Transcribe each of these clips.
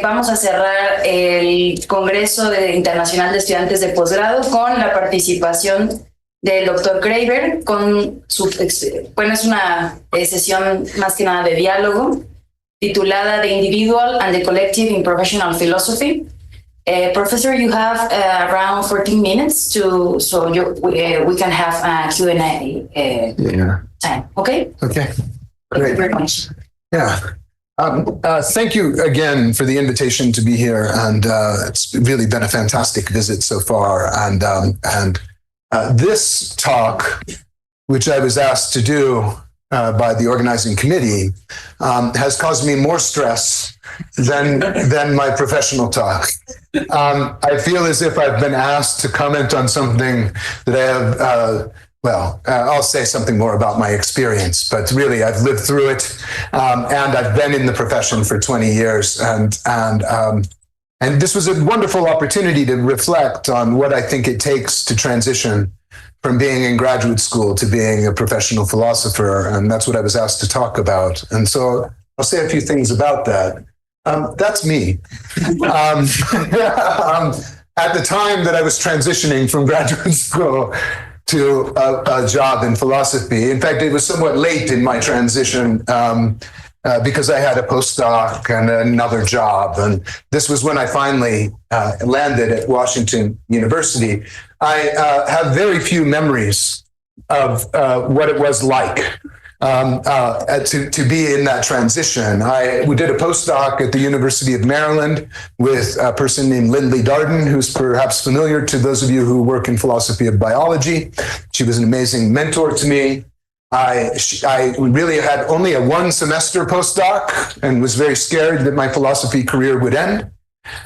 Vamos a cerrar el Congreso Internacional de Estudiantes de Posgrado con la participación del doctor Craver, con su, bueno, es una sesión más que nada de diálogo, titulada The Individual and the Collective in Professional Philosophy. Professor, you have around 14 minutes so we can have a Q&A time, okay? Okay, Thank great. you very much. Yeah. Thank you again for the invitation to be here, and it's really been a fantastic visit so far. And this talk, which I was asked to do by the organizing committee, has caused me more stress than my professional talk. I feel as if I've been asked to comment on something that I have. I'll say something more about my experience, but really I've lived through it, and I've been in the profession for 20 years, and this was a wonderful opportunity to reflect on what I think it takes to transition from being in graduate school to being a professional philosopher, and that's what I was asked to talk about. And so I'll say a few things about that. That's me. At the time that I was transitioning from graduate school to a job in philosophy. In fact, it was somewhat late in my transition because I had a postdoc and another job. And this was when I finally landed at Washington University. I have very few memories of what it was like to be in that transition. We did a postdoc at the University of Maryland with a person named Lindley Darden, who's perhaps familiar to those of you who work in philosophy of biology. She was an amazing mentor to me. I really had only a one semester postdoc and was very scared that my philosophy career would end.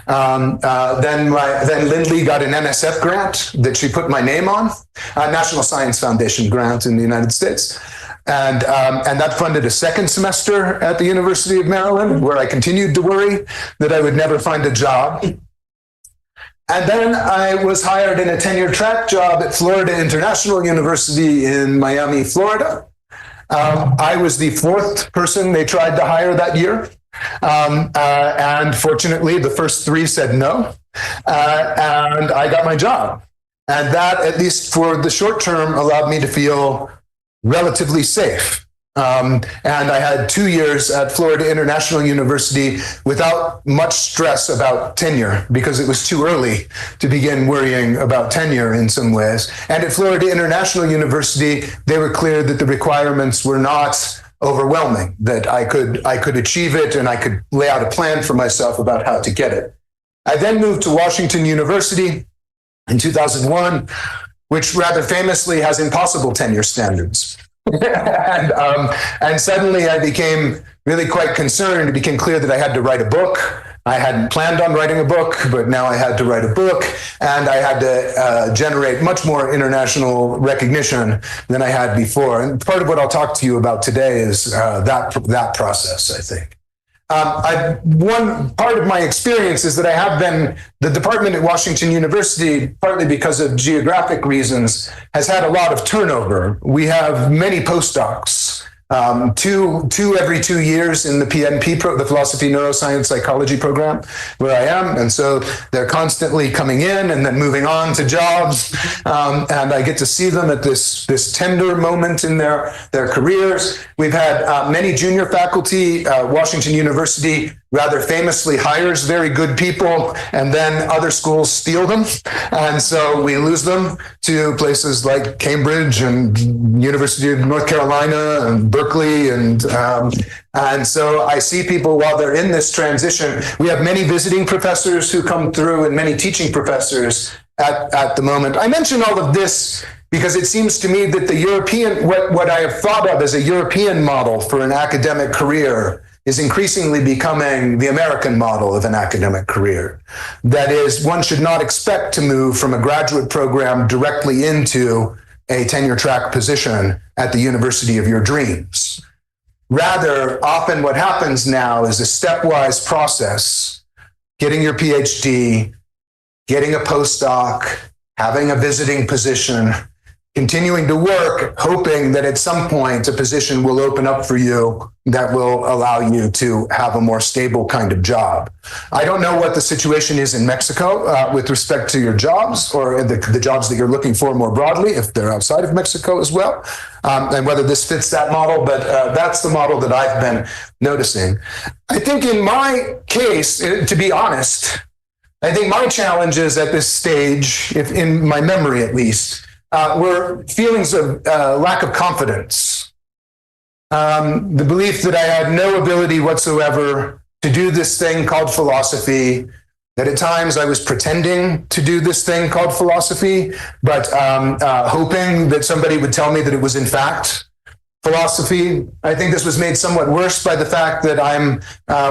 Then Lindley got an NSF grant that she put my name on, a National Science Foundation grant in the United States. And that funded a second semester at the University of Maryland, where I continued to worry that I would never find a job. And then I was hired in a tenure track job at Florida International University in Miami, Florida. I was the fourth person they tried to hire that year. And fortunately, the first three said no. And I got my job. And that, at least for the short term, allowed me to feel relatively safe. And I had 2 years at Florida International University without much stress about tenure, because it was too early to begin worrying about tenure in some ways. And at Florida International University, they were clear that the requirements were not overwhelming, that I could achieve it, and I could lay out a plan for myself about how to get it. I then moved to Washington University in 2001, which rather famously has impossible tenure standards. And suddenly I became really quite concerned. It became clear that I had to write a book. I hadn't planned on writing a book, but now I had to write a book, and I had to generate much more international recognition than I had before. And part of what I'll talk to you about today is that process, I think. One part of my experience is that I have been, the department at Washington University, partly because of geographic reasons, has had a lot of turnover. We have many postdocs, two every 2 years in the PNP, the Philosophy, Neuroscience, Psychology program, where I am. And so they're constantly coming in and then moving on to jobs. And I get to see them at this tender moment in their careers. We've had many junior faculty. Washington University rather famously hires very good people, and then other schools steal them. And so we lose them to places like Cambridge and University of North Carolina and Berkeley. And so I see people while they're in this transition. We have many visiting professors who come through and many teaching professors at the moment. I mention all of this because it seems to me that the European, what I have thought of as a European model for an academic career is increasingly becoming the American model of an academic career. That is, one should not expect to move from a graduate program directly into a tenure track position at the university of your dreams. Rather, often what happens now is a stepwise process, getting your PhD, getting a postdoc, having a visiting position, continuing to work, hoping that at some point a position will open up for you that will allow you to have a more stable kind of job. I don't know what the situation is in Mexico with respect to your jobs or the jobs that you're looking for more broadly, if they're outside of Mexico as well, and whether this fits that model, but that's the model that I've been noticing. I think in my case, to be honest, I think my challenges at this stage, if in my memory at least, were feelings of lack of confidence. The belief that I had no ability whatsoever to do this thing called philosophy, that at times I was pretending to do this thing called philosophy, but hoping that somebody would tell me that it was in fact philosophy. I think this was made somewhat worse by the fact that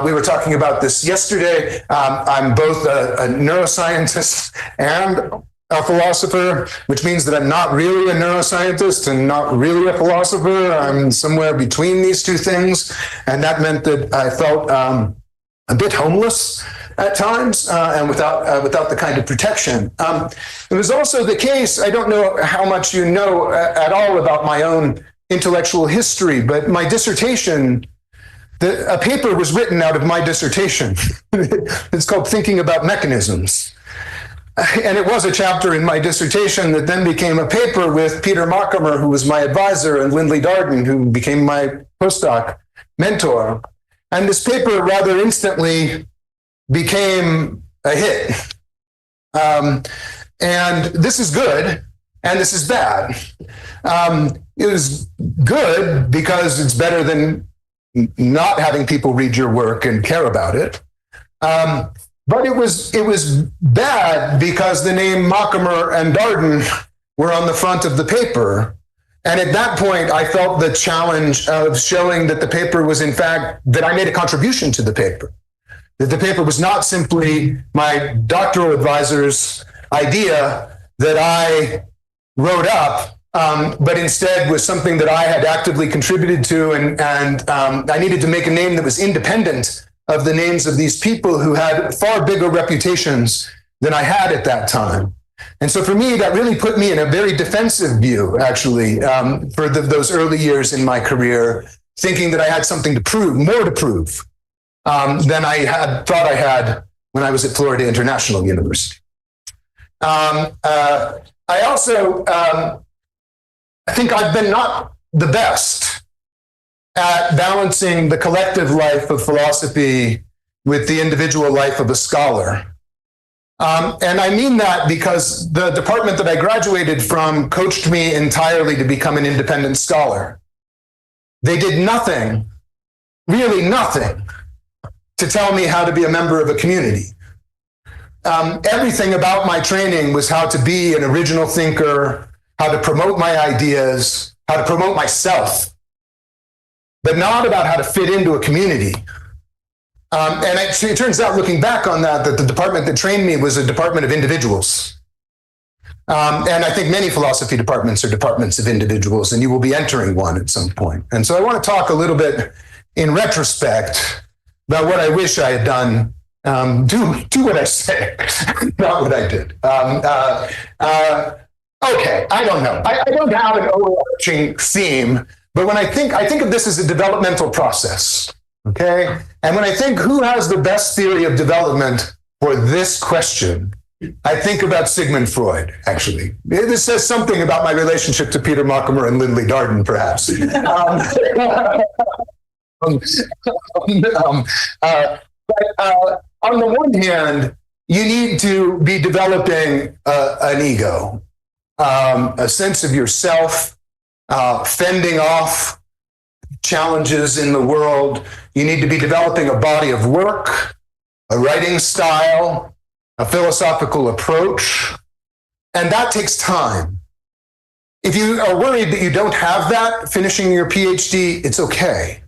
we were talking about this yesterday, I'm both a neuroscientist and a philosopher, which means that I'm not really a neuroscientist and not really a philosopher. I'm somewhere between these two things. And that meant that I felt a bit homeless at times and without the kind of protection. It was also the case, I don't know how much you know at all about my own intellectual history, but my dissertation, a paper was written out of my dissertation. It's called Thinking About Mechanisms. And it was a chapter in my dissertation that then became a paper with Peter Markheimer, who was my advisor, and Lindley Darden, who became my postdoc mentor. And this paper rather instantly became a hit. And this is good, and this is bad. It was good because it's better than not having people read your work and care about it. But it was bad because the name Markheimer and Darden were on the front of the paper. And at that point, I felt the challenge of showing that the paper was, in fact, that I made a contribution to the paper. That the paper was not simply my doctoral advisor's idea that I wrote up, but instead was something that I had actively contributed to. And I needed to make a name that was independent of the names of these people who had far bigger reputations than I had at that time. And so for me, that really put me in a very defensive view, actually, for those early years in my career, thinking that I had something to prove, more to prove than I had thought I had when I was at Florida International University. I also, I think I've been not the best at balancing the collective life of philosophy with the individual life of a scholar. And I mean that because the department that I graduated from coached me entirely to become an independent scholar. They did nothing, really nothing, to tell me how to be a member of a community. Everything about my training was how to be an original thinker, how to promote my ideas, how to promote myself, but not about how to fit into a community. And it turns out, looking back on that the department that trained me was a department of individuals. And I think many philosophy departments are departments of individuals, and you will be entering one at some point. And so I want to talk a little bit in retrospect about what I wish I had done. Do what I say, not what I did. Okay, I don't know. I don't have an overarching theme. But when I think of this as a developmental process, okay? And when I think who has the best theory of development for this question, I think about Sigmund Freud, actually. This says something about my relationship to Peter Markheimer and Lindley Darden, perhaps. But on the one hand, you need to be developing an ego, a sense of yourself, fending off challenges in the world. You need to be developing a body of work, a writing style, a philosophical approach, and that takes time. If you are worried that you don't have that finishing your PhD, it's okay.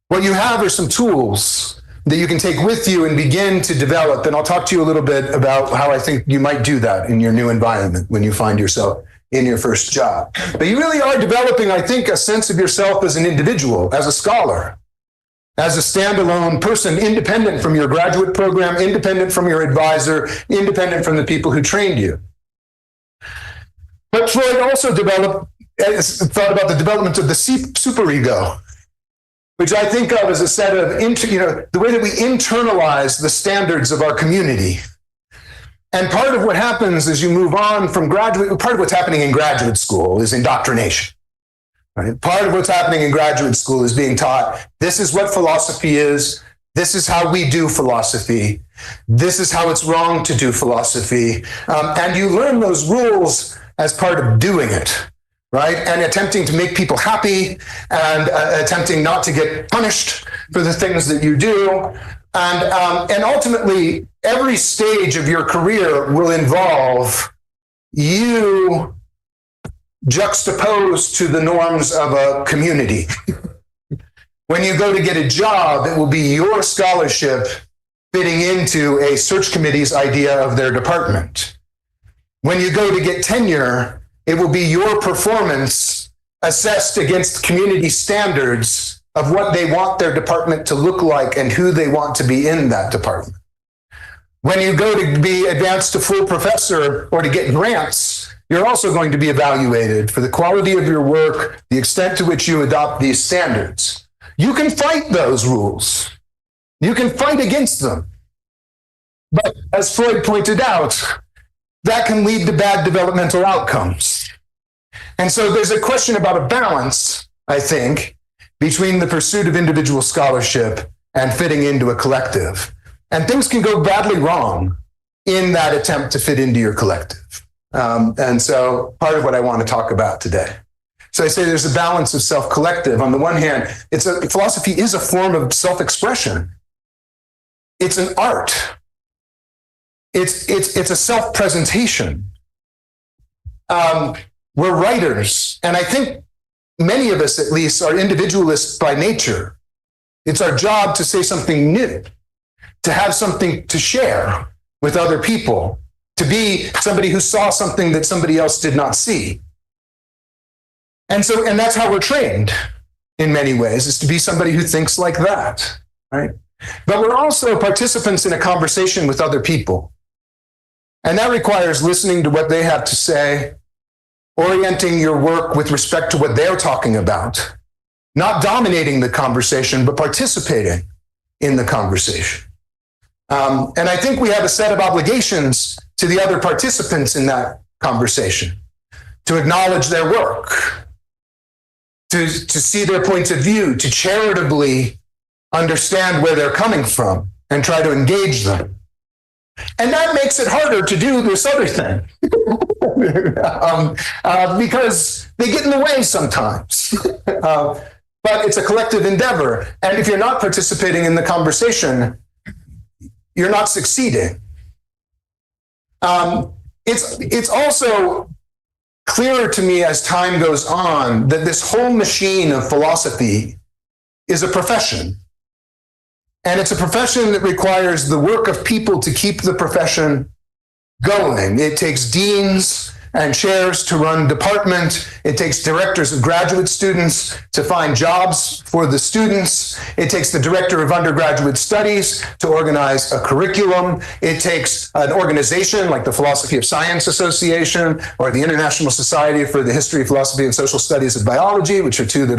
What you have are some tools that you can take with you and begin to develop, and I'll talk to you a little bit about how I think you might do that in your new environment when you find yourself in your first job. But you really are developing, I think, a sense of yourself as an individual, as a scholar, as a standalone person, independent from your graduate program, independent from your advisor, independent from the people who trained you. But Freud also thought about the development of the superego, which I think of as a set of, the way that we internalize the standards of our community. And part of what happens as you move on from part of what's happening in graduate school is indoctrination. Right? Part of what's happening in graduate school is being taught, this is what philosophy is, this is how we do philosophy, this is how it's wrong to do philosophy. And you learn those rules as part of doing it, right? And attempting to make people happy and attempting not to get punished for the things that you do. And ultimately, every stage of your career will involve you juxtaposed to the norms of a community. When you go to get a job, it will be your scholarship fitting into a search committee's idea of their department. When you go to get tenure, it will be your performance assessed against community standards of what they want their department to look like and who they want to be in that department. When you go to be advanced to full professor or to get grants, you're also going to be evaluated for the quality of your work, the extent to which you adopt these standards. You can fight those rules. You can fight against them. But as Freud pointed out, that can lead to bad developmental outcomes. And so there's a question about a balance, I think, between the pursuit of individual scholarship and fitting into a collective. And things can go badly wrong in that attempt to fit into your collective. And so part of what I want to talk about today. So I say there's a balance of self-collective. On the one hand, philosophy is a form of self-expression. It's an art. It's a self-presentation. We're writers, and I think many of us, at least, are individualists by nature. It's our job to say something new, to have something to share with other people, to be somebody who saw something that somebody else did not see. And that's how we're trained in many ways, is to be somebody who thinks like that, right? But we're also participants in a conversation with other people. And that requires listening to what they have to say, orienting your work with respect to what they're talking about, not dominating the conversation, but participating in the conversation. And I think we have a set of obligations to the other participants in that conversation, to acknowledge their work, to see their points of view, to charitably understand where they're coming from and try to engage them. And that makes it harder to do this other thing because they get in the way sometimes. But it's a collective endeavor. And if you're not participating in the conversation, you're not succeeding. It's also clearer to me as time goes on that this whole machine of philosophy is a profession. And it's a profession that requires the work of people to keep the profession going. It takes deans and chairs to run department. It takes directors of graduate students to find jobs for the students. It takes the director of undergraduate studies to organize a curriculum. It takes an organization like the Philosophy of Science Association or the International Society for the History of Philosophy and Social Studies of Biology, which are two that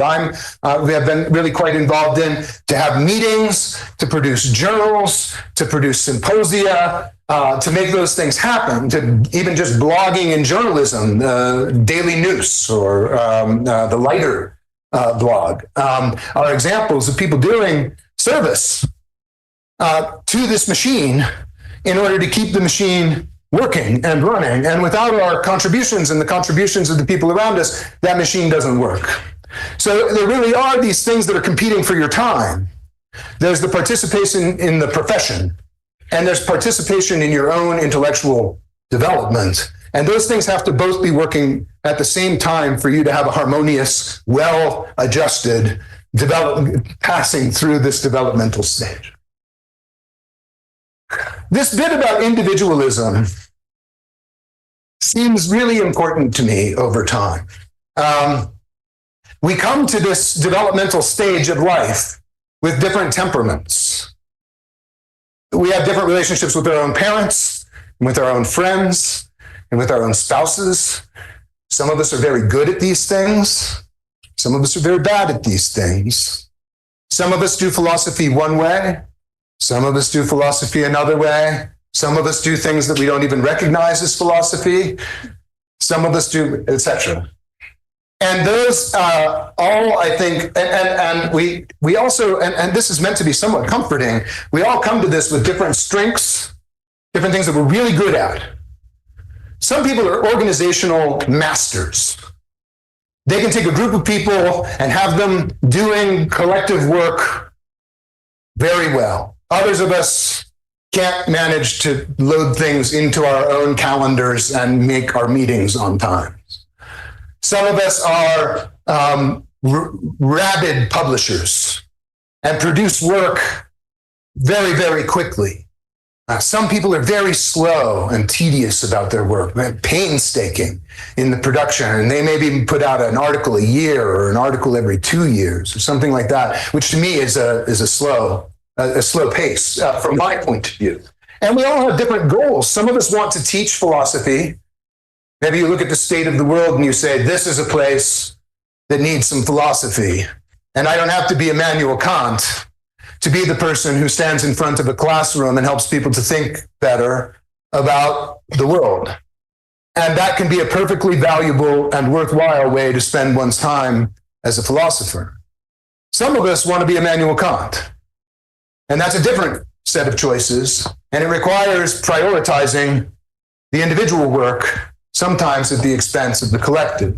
we have been really quite involved in, to have meetings, to produce journals, to produce symposia, to make those things happen, to even just blogging and journalism, Daily News or the Lighter blog, are examples of people doing service to this machine in order to keep the machine working and running. And without our contributions and the contributions of the people around us, that machine doesn't work. So there really are these things that are competing for your time. There's the participation in the profession, and there's participation in your own intellectual development. And those things have to both be working at the same time for you to have a harmonious, well-adjusted passing through this developmental stage. This bit about individualism seems really important to me over time. We come to this developmental stage of life with different temperaments. We have different relationships with our own parents, and with our own friends, and with our own spouses. Some of us are very good at these things. Some of us are very bad at these things. Some of us do philosophy one way. Some of us do philosophy another way. Some of us do things that we don't even recognize as philosophy. Some of us do, etc. And those all, I think, and we also, and this is meant to be somewhat comforting, we all come to this with different strengths, different things that we're really good at. Some people are organizational masters. They can take a group of people and have them doing collective work very well. Others of us can't manage to load things into our own calendars and make our meetings on time. Some of us are rabid publishers and produce work very, very quickly. Some people are very slow and tedious about their work, painstaking in the production, and they maybe put out an article a year or an article every 2 years or something like that, which to me is a slow pace from my point of view. And we all have different goals. Some of us want to teach philosophy. Maybe you look at the state of the world and you say, this is a place that needs some philosophy. And I don't have to be Immanuel Kant to be the person who stands in front of a classroom and helps people to think better about the world. And that can be a perfectly valuable and worthwhile way to spend one's time as a philosopher. Some of us want to be Immanuel Kant. And that's a different set of choices. And it requires prioritizing the individual work, sometimes at the expense of the collective.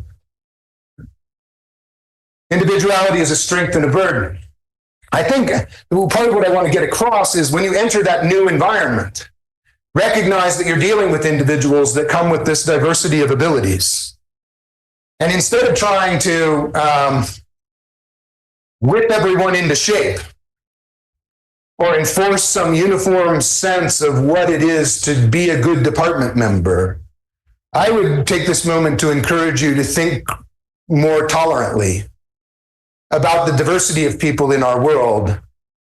Individuality is a strength and a burden. I think part of what I want to get across is when you enter that new environment, recognize that you're dealing with individuals that come with this diversity of abilities. And instead of trying to whip everyone into shape or enforce some uniform sense of what it is to be a good department member, I would take this moment to encourage you to think more tolerantly about the diversity of people in our world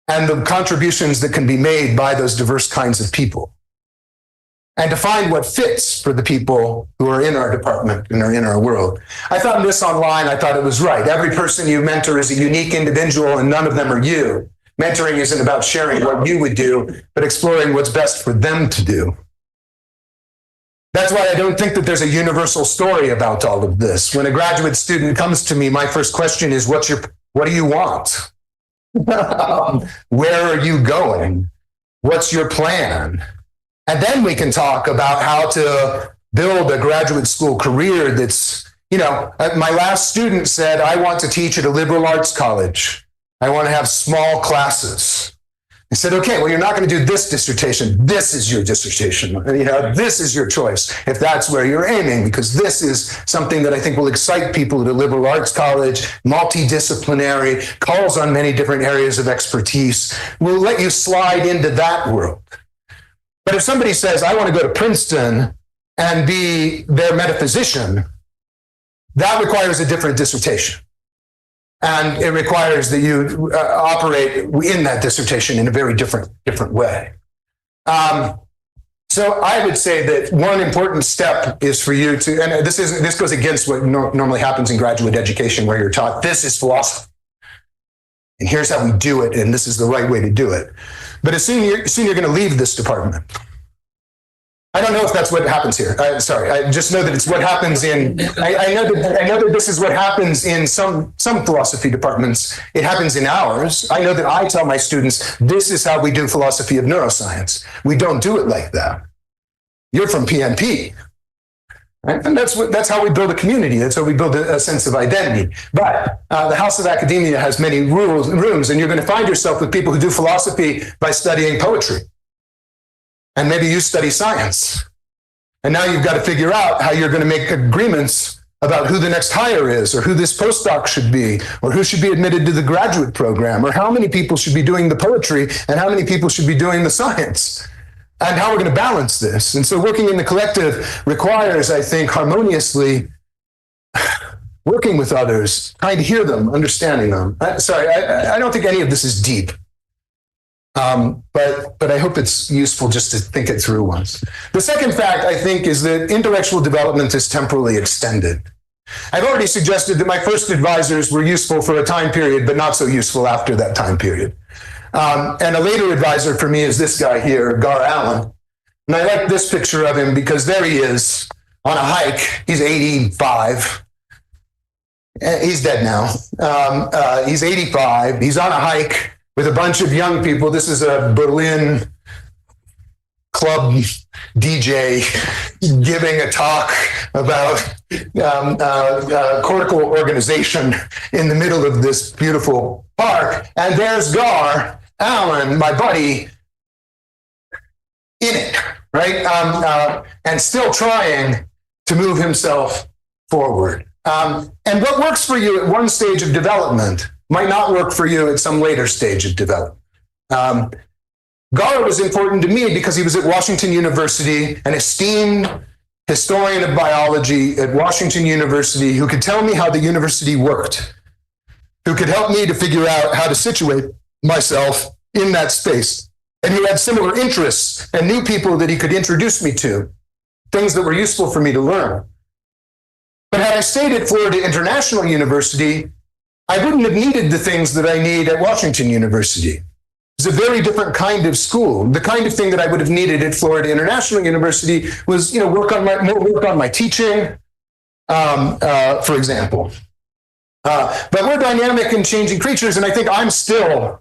and the contributions that can be made by those diverse kinds of people. And to find what fits for the people who are in our department and are in our world. I found this online, I thought it was right. Every person you mentor is a unique individual and none of them are you. Mentoring isn't about sharing what you would do, but exploring what's best for them to do. That's why I don't think that there's a universal story about all of this. When a graduate student comes to me, my first question is, what do you want? Where are you going? What's your plan? And then we can talk about how to build a graduate school career that's, my last student said, I want to teach at a liberal arts college. I want to have small classes. I said, okay, well, you're not going to do this dissertation. This is your dissertation. This is your choice, if that's where you're aiming, because this is something that I think will excite people at a liberal arts college, multidisciplinary, calls on many different areas of expertise. We'll let you slide into that world. But if somebody says, I want to go to Princeton and be their metaphysician, that requires a different dissertation. And it requires that you operate in that dissertation in a very different way. So I would say that one important step is for you to, and this goes against what normally happens in graduate education, where you're taught this is philosophy, and here's how we do it, and this is the right way to do it. But as soon you're going to leave this department. I don't know if that's what happens here. I just know that it's what happens in. I know that this is what happens in some philosophy departments. It happens in ours. I know that I tell my students, this is how we do philosophy of neuroscience. We don't do it like that. You're from PNP, right? And that's how we build a community. That's how we build a sense of identity. But the House of Academia has many rooms, and you're going to find yourself with people who do philosophy by studying poetry. And maybe you study science. And now you've got to figure out how you're going to make agreements about who the next hire is, or who this postdoc should be, or who should be admitted to the graduate program, or how many people should be doing the poetry, and how many people should be doing the science, and how we're going to balance this. And so working in the collective requires, I think, harmoniously working with others, trying to hear them, understanding them. I don't think any of this is deep. But I hope it's useful just to think it through once. The second fact, I think, is that intellectual development is temporally extended. I've already suggested that my first advisors were useful for a time period, but not so useful after that time period. And a later advisor for me is this guy here, Gar Allen. And I like this picture of him because there he is on a hike. He's 85. He's dead now. He's 85. He's on a hike with a bunch of young people. This is a Berlin club DJ giving a talk about cortical organization in the middle of this beautiful park. And there's Gar Allen, my buddy, in it, right? And still trying to move himself forward. And what works for you at one stage of development might not work for you at some later stage of development. Gar was important to me because he was at Washington University, an esteemed historian of biology at Washington University who could tell me how the university worked, who could help me to figure out how to situate myself in that space, and who had similar interests and knew people that he could introduce me to, things that were useful for me to learn. But had I stayed at Florida International University, I wouldn't have needed the things that I need at Washington University. It's a very different kind of school. The kind of thing that I would have needed at Florida International University was, more work on my teaching, for example. But we're dynamic and changing creatures, and I think I'm still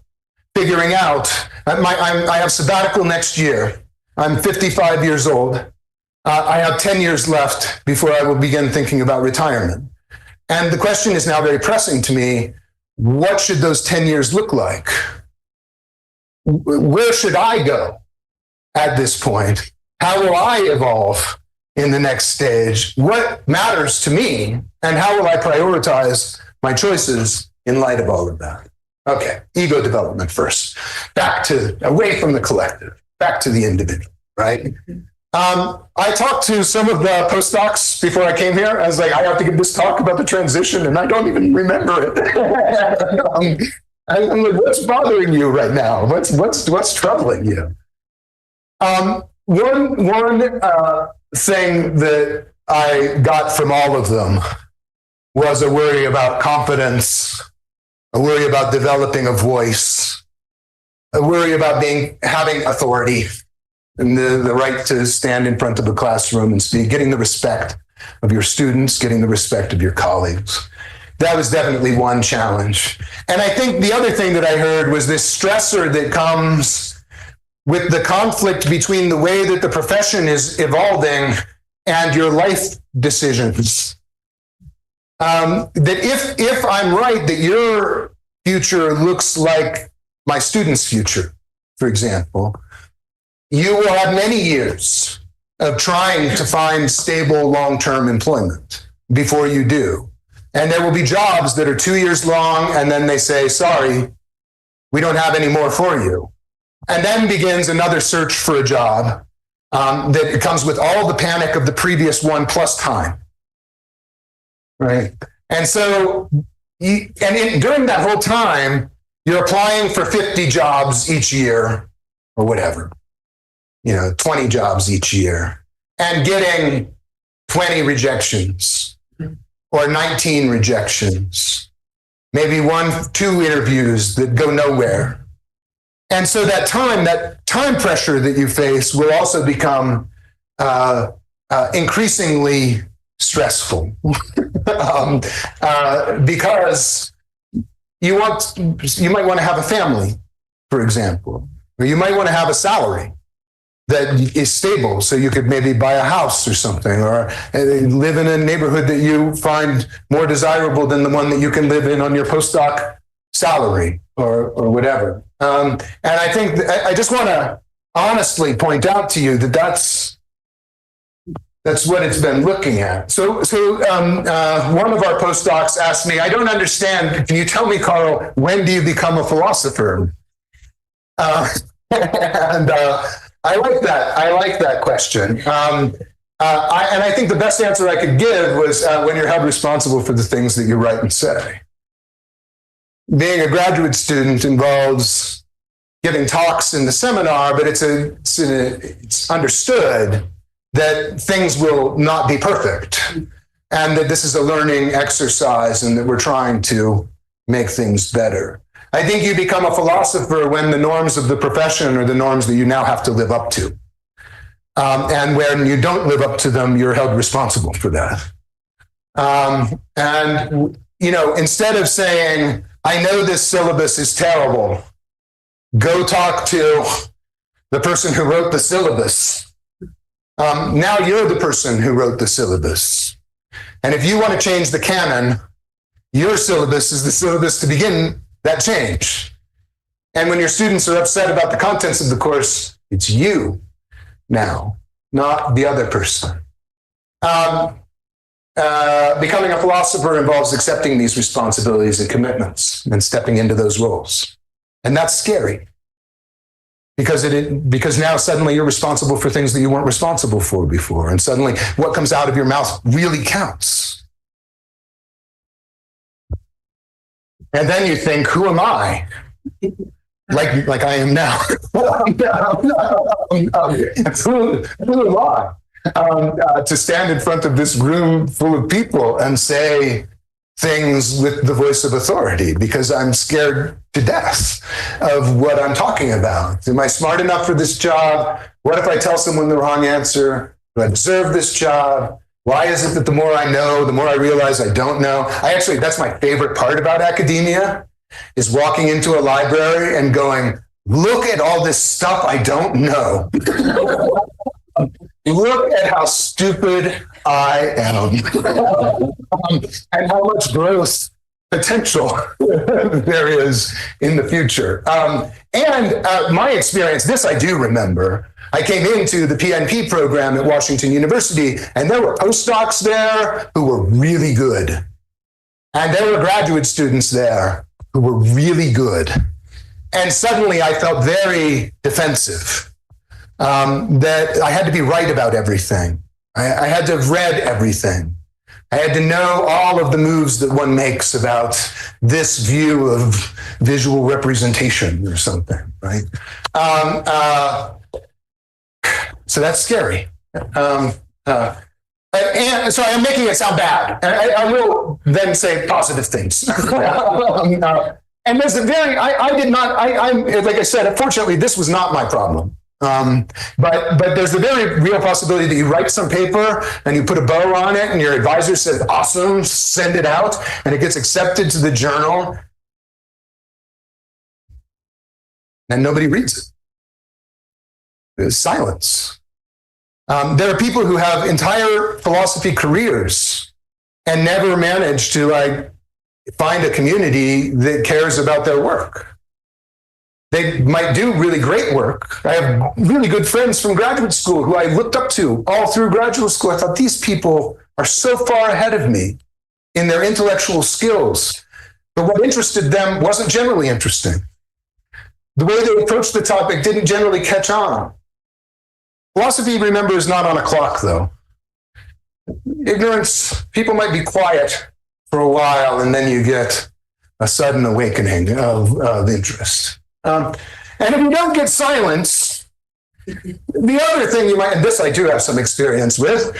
figuring out. I have sabbatical next year. I'm 55 years old. I have 10 years left before I will begin thinking about retirement. And the question is now very pressing to me: what should those 10 years look like? Where should I go at this point? How will I evolve in the next stage? What matters to me? And how will I prioritize my choices in light of all of that? Okay, ego development first. Away from the collective, back to the individual, right? I talked to some of the postdocs before I came here. I was like, I have to give this talk about the transition, and I don't even remember it. I'm like, what's bothering you right now? What's troubling you? One thing that I got from all of them was a worry about confidence, a worry about developing a voice, a worry about having authority and the right to stand in front of a classroom and speak, getting the respect of your students, getting the respect of your colleagues. That was definitely one challenge. And I think the other thing that I heard was this stressor that comes with the conflict between the way that the profession is evolving and your life decisions. That if I'm right, that your future looks like my student's future, for example, you will have many years of trying to find stable long-term employment before you do. And there will be jobs that are 2 years long, and then they say, sorry, we don't have any more for you. And then begins another search for a job that comes with all the panic of the previous one plus time. Right? And so, during that whole time, you're applying for 50 jobs each year or whatever, 20 jobs each year, and getting 20 rejections. Or 19 rejections, maybe 2 interviews that go nowhere. And so that time pressure that you face will also become increasingly stressful because you might want to have a family, for example, or you might want to have a salary that is stable, so you could maybe buy a house or something, or live in a neighborhood that you find more desirable than the one that you can live in on your postdoc salary or whatever. And I think I just want to honestly point out to you that that's what it's been looking at. So one of our postdocs asked me, I don't understand, can you tell me, Carl, when do you become a philosopher? And I like that question. And I think the best answer I could give was when you're held responsible for the things that you write and say. Being a graduate student involves giving talks in the seminar, but it's understood that things will not be perfect. and that this is a learning exercise and that we're trying to make things better. I think you become a philosopher when the norms of the profession are the norms that you now have to live up to. And when you don't live up to them, you're held responsible for that. And, you know, instead of saying, I know this syllabus is terrible, go talk to the person who wrote the syllabus. Now you're the person who wrote the syllabus. And if you want to change the canon, your syllabus is the syllabus to begin that change. And when your students are upset about the contents of the course, it's you now, not the other person. Becoming a philosopher involves accepting these responsibilities and commitments and stepping into those roles. And that's scary. Because now suddenly you're responsible for things that you weren't responsible for before. And suddenly what comes out of your mouth really counts. And then you think, who am I? Like I am now. Who am I? To stand in front of this room full of people and say things with the voice of authority because I'm scared to death of what I'm talking about. Am I smart enough for this job? What if I tell someone the wrong answer? Do I deserve this job? Why is it that the more I know, the more I realize I don't know? That's my favorite part about academia, is walking into a library and going, look at all this stuff I don't know. Look at how stupid I am and how much growth potential there is in the future. My experience, this I do remember. I came into the PNP program at Washington University, and there were postdocs there who were really good. And there were graduate students there who were really good. And suddenly I felt very defensive. That I had to be right about everything. I had to have read everything. I had to know all of the moves that one makes about this view of visual representation or something, right? So that's scary. And so I'm making it sound bad. I will then say positive things. And there's like I said, unfortunately, this was not my problem. But there's a very real possibility that you write some paper and you put a bow on it and your advisor says, awesome, send it out, and it gets accepted to the journal and nobody reads it. There's silence. There are people who have entire philosophy careers and never manage to find a community that cares about their work. They might do really great work. I have really good friends from graduate school who I looked up to all through graduate school. I thought, these people are so far ahead of me in their intellectual skills. But what interested them wasn't generally interesting. The way they approached the topic didn't generally catch on. Philosophy, remember, is not on a clock, though. Ignorance, people might be quiet for a while, and then you get a sudden awakening of interest. And if you don't get silence, the other thing you might, and this I do have some experience with,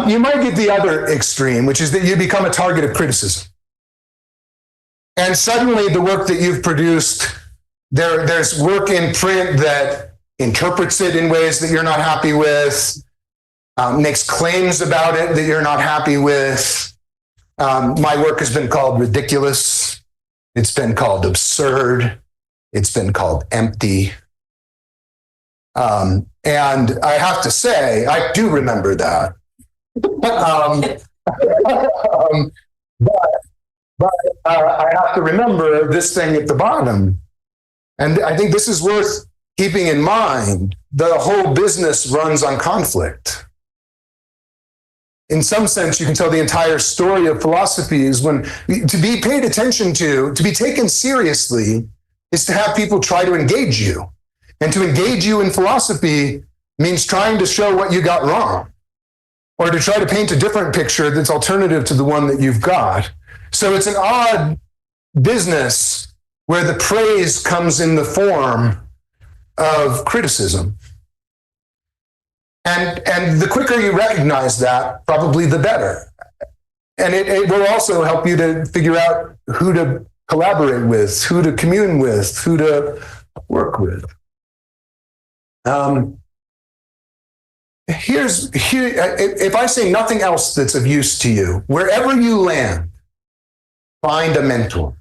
you might get the other extreme, which is that you become a target of criticism. And suddenly the work that you've produced, there's work in print that interprets it in ways that you're not happy with, makes claims about it that you're not happy with. My work has been called ridiculous. It's been called absurd. It's been called empty. And I have to say, I do remember that. But I have to remember this thing at the bottom. And I think this is worth keeping in mind. The whole business runs on conflict. In some sense, you can tell the entire story of philosophy is when to be paid attention to be taken seriously, is to have people try to engage you. And to engage you in philosophy means trying to show what you got wrong, or to try to paint a different picture that's alternative to the one that you've got. So it's an odd business where the praise comes in the form of criticism. And the quicker you recognize that, probably the better. And it will also help you to figure out who to collaborate with, who to commune with, who to work with. If I say nothing else that's of use to you, wherever you land, find a mentor.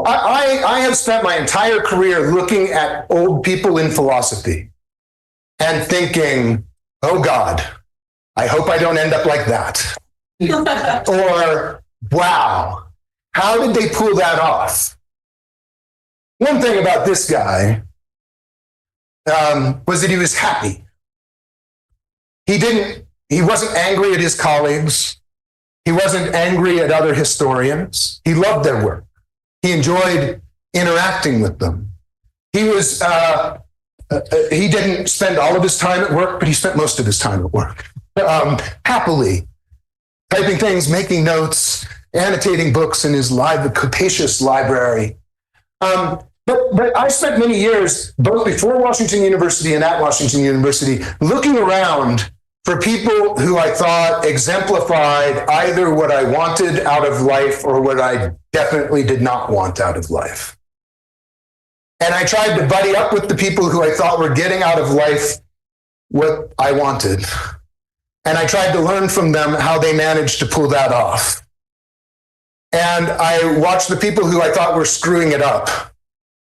I have spent my entire career looking at old people in philosophy and thinking, oh God, I hope I don't end up like that. Or, wow, how did they pull that off? One thing about this guy was that he was happy. He wasn't angry at his colleagues. He wasn't angry at other historians. He loved their work. He enjoyed interacting with them. He didn't spend all of his time at work, but he spent most of his time at work. Happily, typing things, making notes, annotating books in his capacious library. But I spent many years, both before Washington University and at Washington University, looking around for people who I thought exemplified either what I wanted out of life or what I definitely did not want out of life. And I tried to buddy up with the people who I thought were getting out of life what I wanted. And I tried to learn from them how they managed to pull that off. And I watched the people who I thought were screwing it up.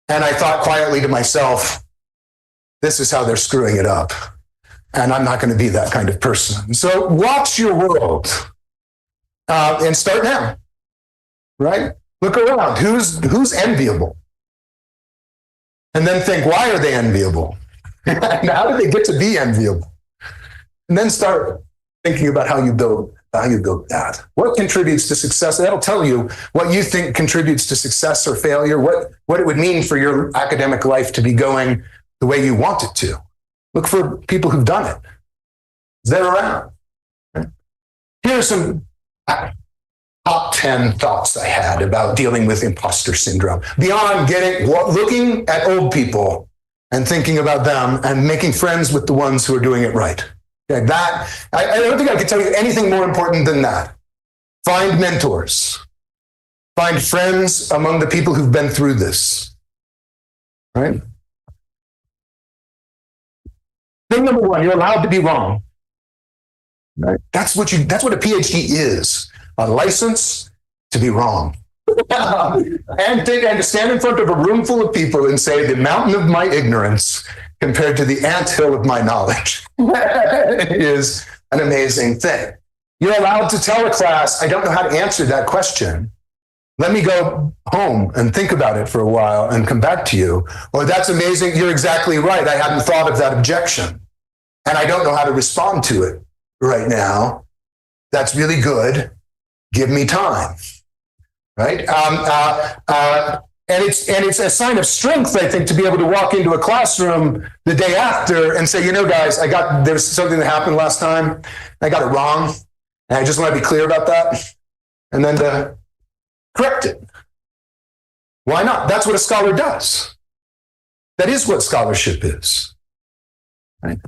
And I thought quietly to myself, this is how they're screwing it up. And I'm not going to be that kind of person. So watch your world and start now, right? Look around. Who's enviable? And then think, why are they enviable? And how did they get to be enviable? And then start thinking about how you build that. What contributes to success? That'll tell you what you think contributes to success or failure, what it would mean for your academic life to be going the way you want it to. Look for people who've done it. They're around. Here are some top 10 thoughts I had about dealing with imposter syndrome. Beyond looking at old people and thinking about them and making friends with the ones who are doing it right. Okay, I don't think I could tell you anything more important than that. Find mentors. Find friends among the people who've been through this. Right? Thing number one, you're allowed to be wrong. Right? That's what a PhD is. A license to be wrong. and to stand in front of a room full of people and say, the mountain of my ignorance compared to the anthill of my knowledge is an amazing thing. You're allowed to tell a class, I don't know how to answer that question. Let me go home and think about it for a while and come back to you. Or that's amazing, you're exactly right. I hadn't thought of that objection. And I don't know how to respond to it right now. That's really good. Give me time. Right? And it's a sign of strength, I think, to be able to walk into a classroom the day after and say, guys, there's something that happened last time. I got it wrong. And I just want to be clear about that. And then to correct it. Why not? That's what a scholar does. That is what scholarship is. Right?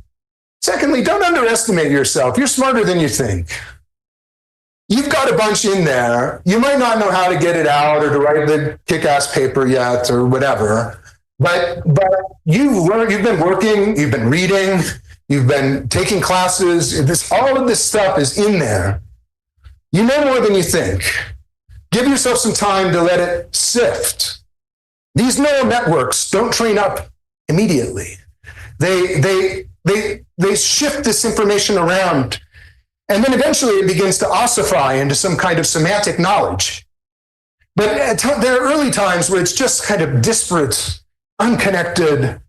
Secondly, don't underestimate yourself. You're smarter than you think. You've got a bunch in there. You might not know how to get it out or to write the kick-ass paper yet or whatever, but you've been working, you've been reading, you've been taking classes. All of this stuff is in there. You know more than you think. Give yourself some time to let it sift. These neural networks don't train up immediately. They shift this information around. And then eventually it begins to ossify into some kind of semantic knowledge. But there are early times where it's just kind of disparate, unconnected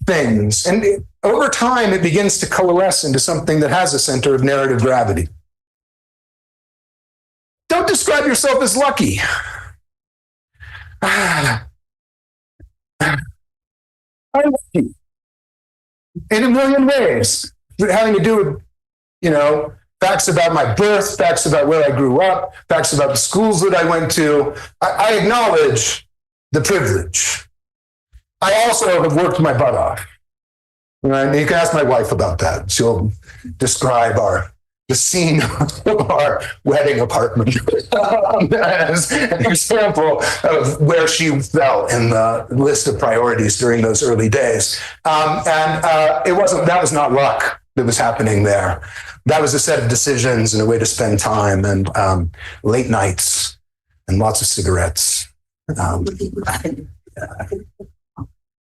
things. And over time, it begins to coalesce into something that has a center of narrative gravity. Don't describe yourself as lucky. I'm lucky in a million ways, having to do with, facts about my birth, facts about where I grew up, facts about the schools that I went to. I acknowledge the privilege. I also have worked my butt off. Right? You can ask my wife about that. She'll describe our the scene of our wedding apartment as an example of where she fell in the list of priorities during those early days. That was not luck that was happening there. That was a set of decisions and a way to spend time, and late nights and lots of cigarettes.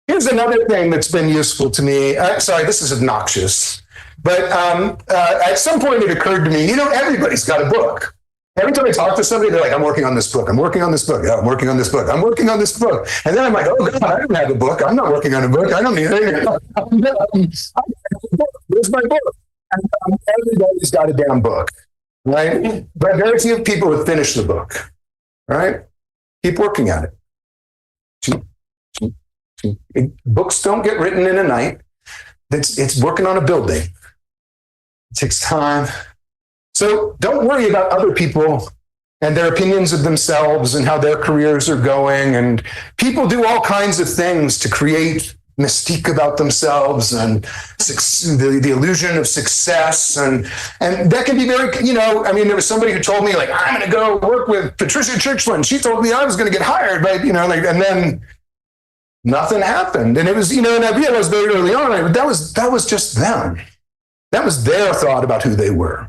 Here's another thing that's been useful to me. Sorry, this is obnoxious. But at some point it occurred to me, everybody's got a book. Every time I talk to somebody, they're like, I'm working on this book. I'm working on this book. Yeah, I'm working on this book. I'm working on this book. And then I'm like, oh, God, I don't have a book. I'm not working on a book. I don't need anything. Where's my book? And everybody's got a damn book, right? But very few people have finished the book, right? Keep working at it. Books don't get written in a night. It's working on a building. It takes time. So don't worry about other people and their opinions of themselves and how their careers are going. And people do all kinds of things to create mystique about themselves and the illusion of success. And that can be very, there was somebody who told me, like, I'm going to go work with Patricia Churchland. She told me I was going to get hired, but, and then nothing happened. And it was, and I realized very early on, that was just them. That was their thought about who they were.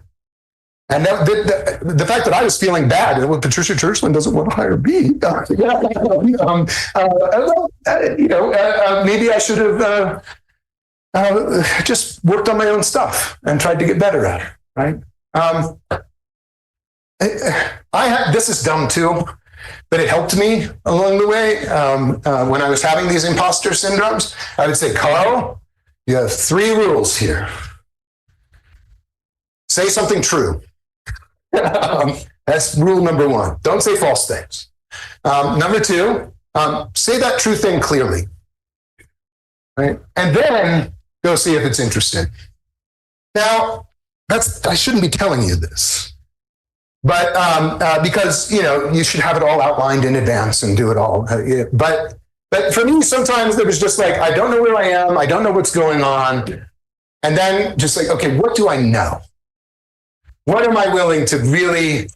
And the fact that I was feeling bad, that Patricia Churchland doesn't want to hire me. Maybe I should have just worked on my own stuff and tried to get better at it, right? This is dumb too, but it helped me along the way. When I was having these imposter syndromes, I would say, Carl, you have 3 rules here. Say something true. That's rule number 1. Don't say false things. Number 2, say that true thing clearly. Right? And then go see if it's interesting. Now, I shouldn't be telling you this, but because you should have it all outlined in advance and do it all. But for me, sometimes there was just like, I don't know where I am. I don't know what's going on. And then just like, okay, what do I know? What am I willing to really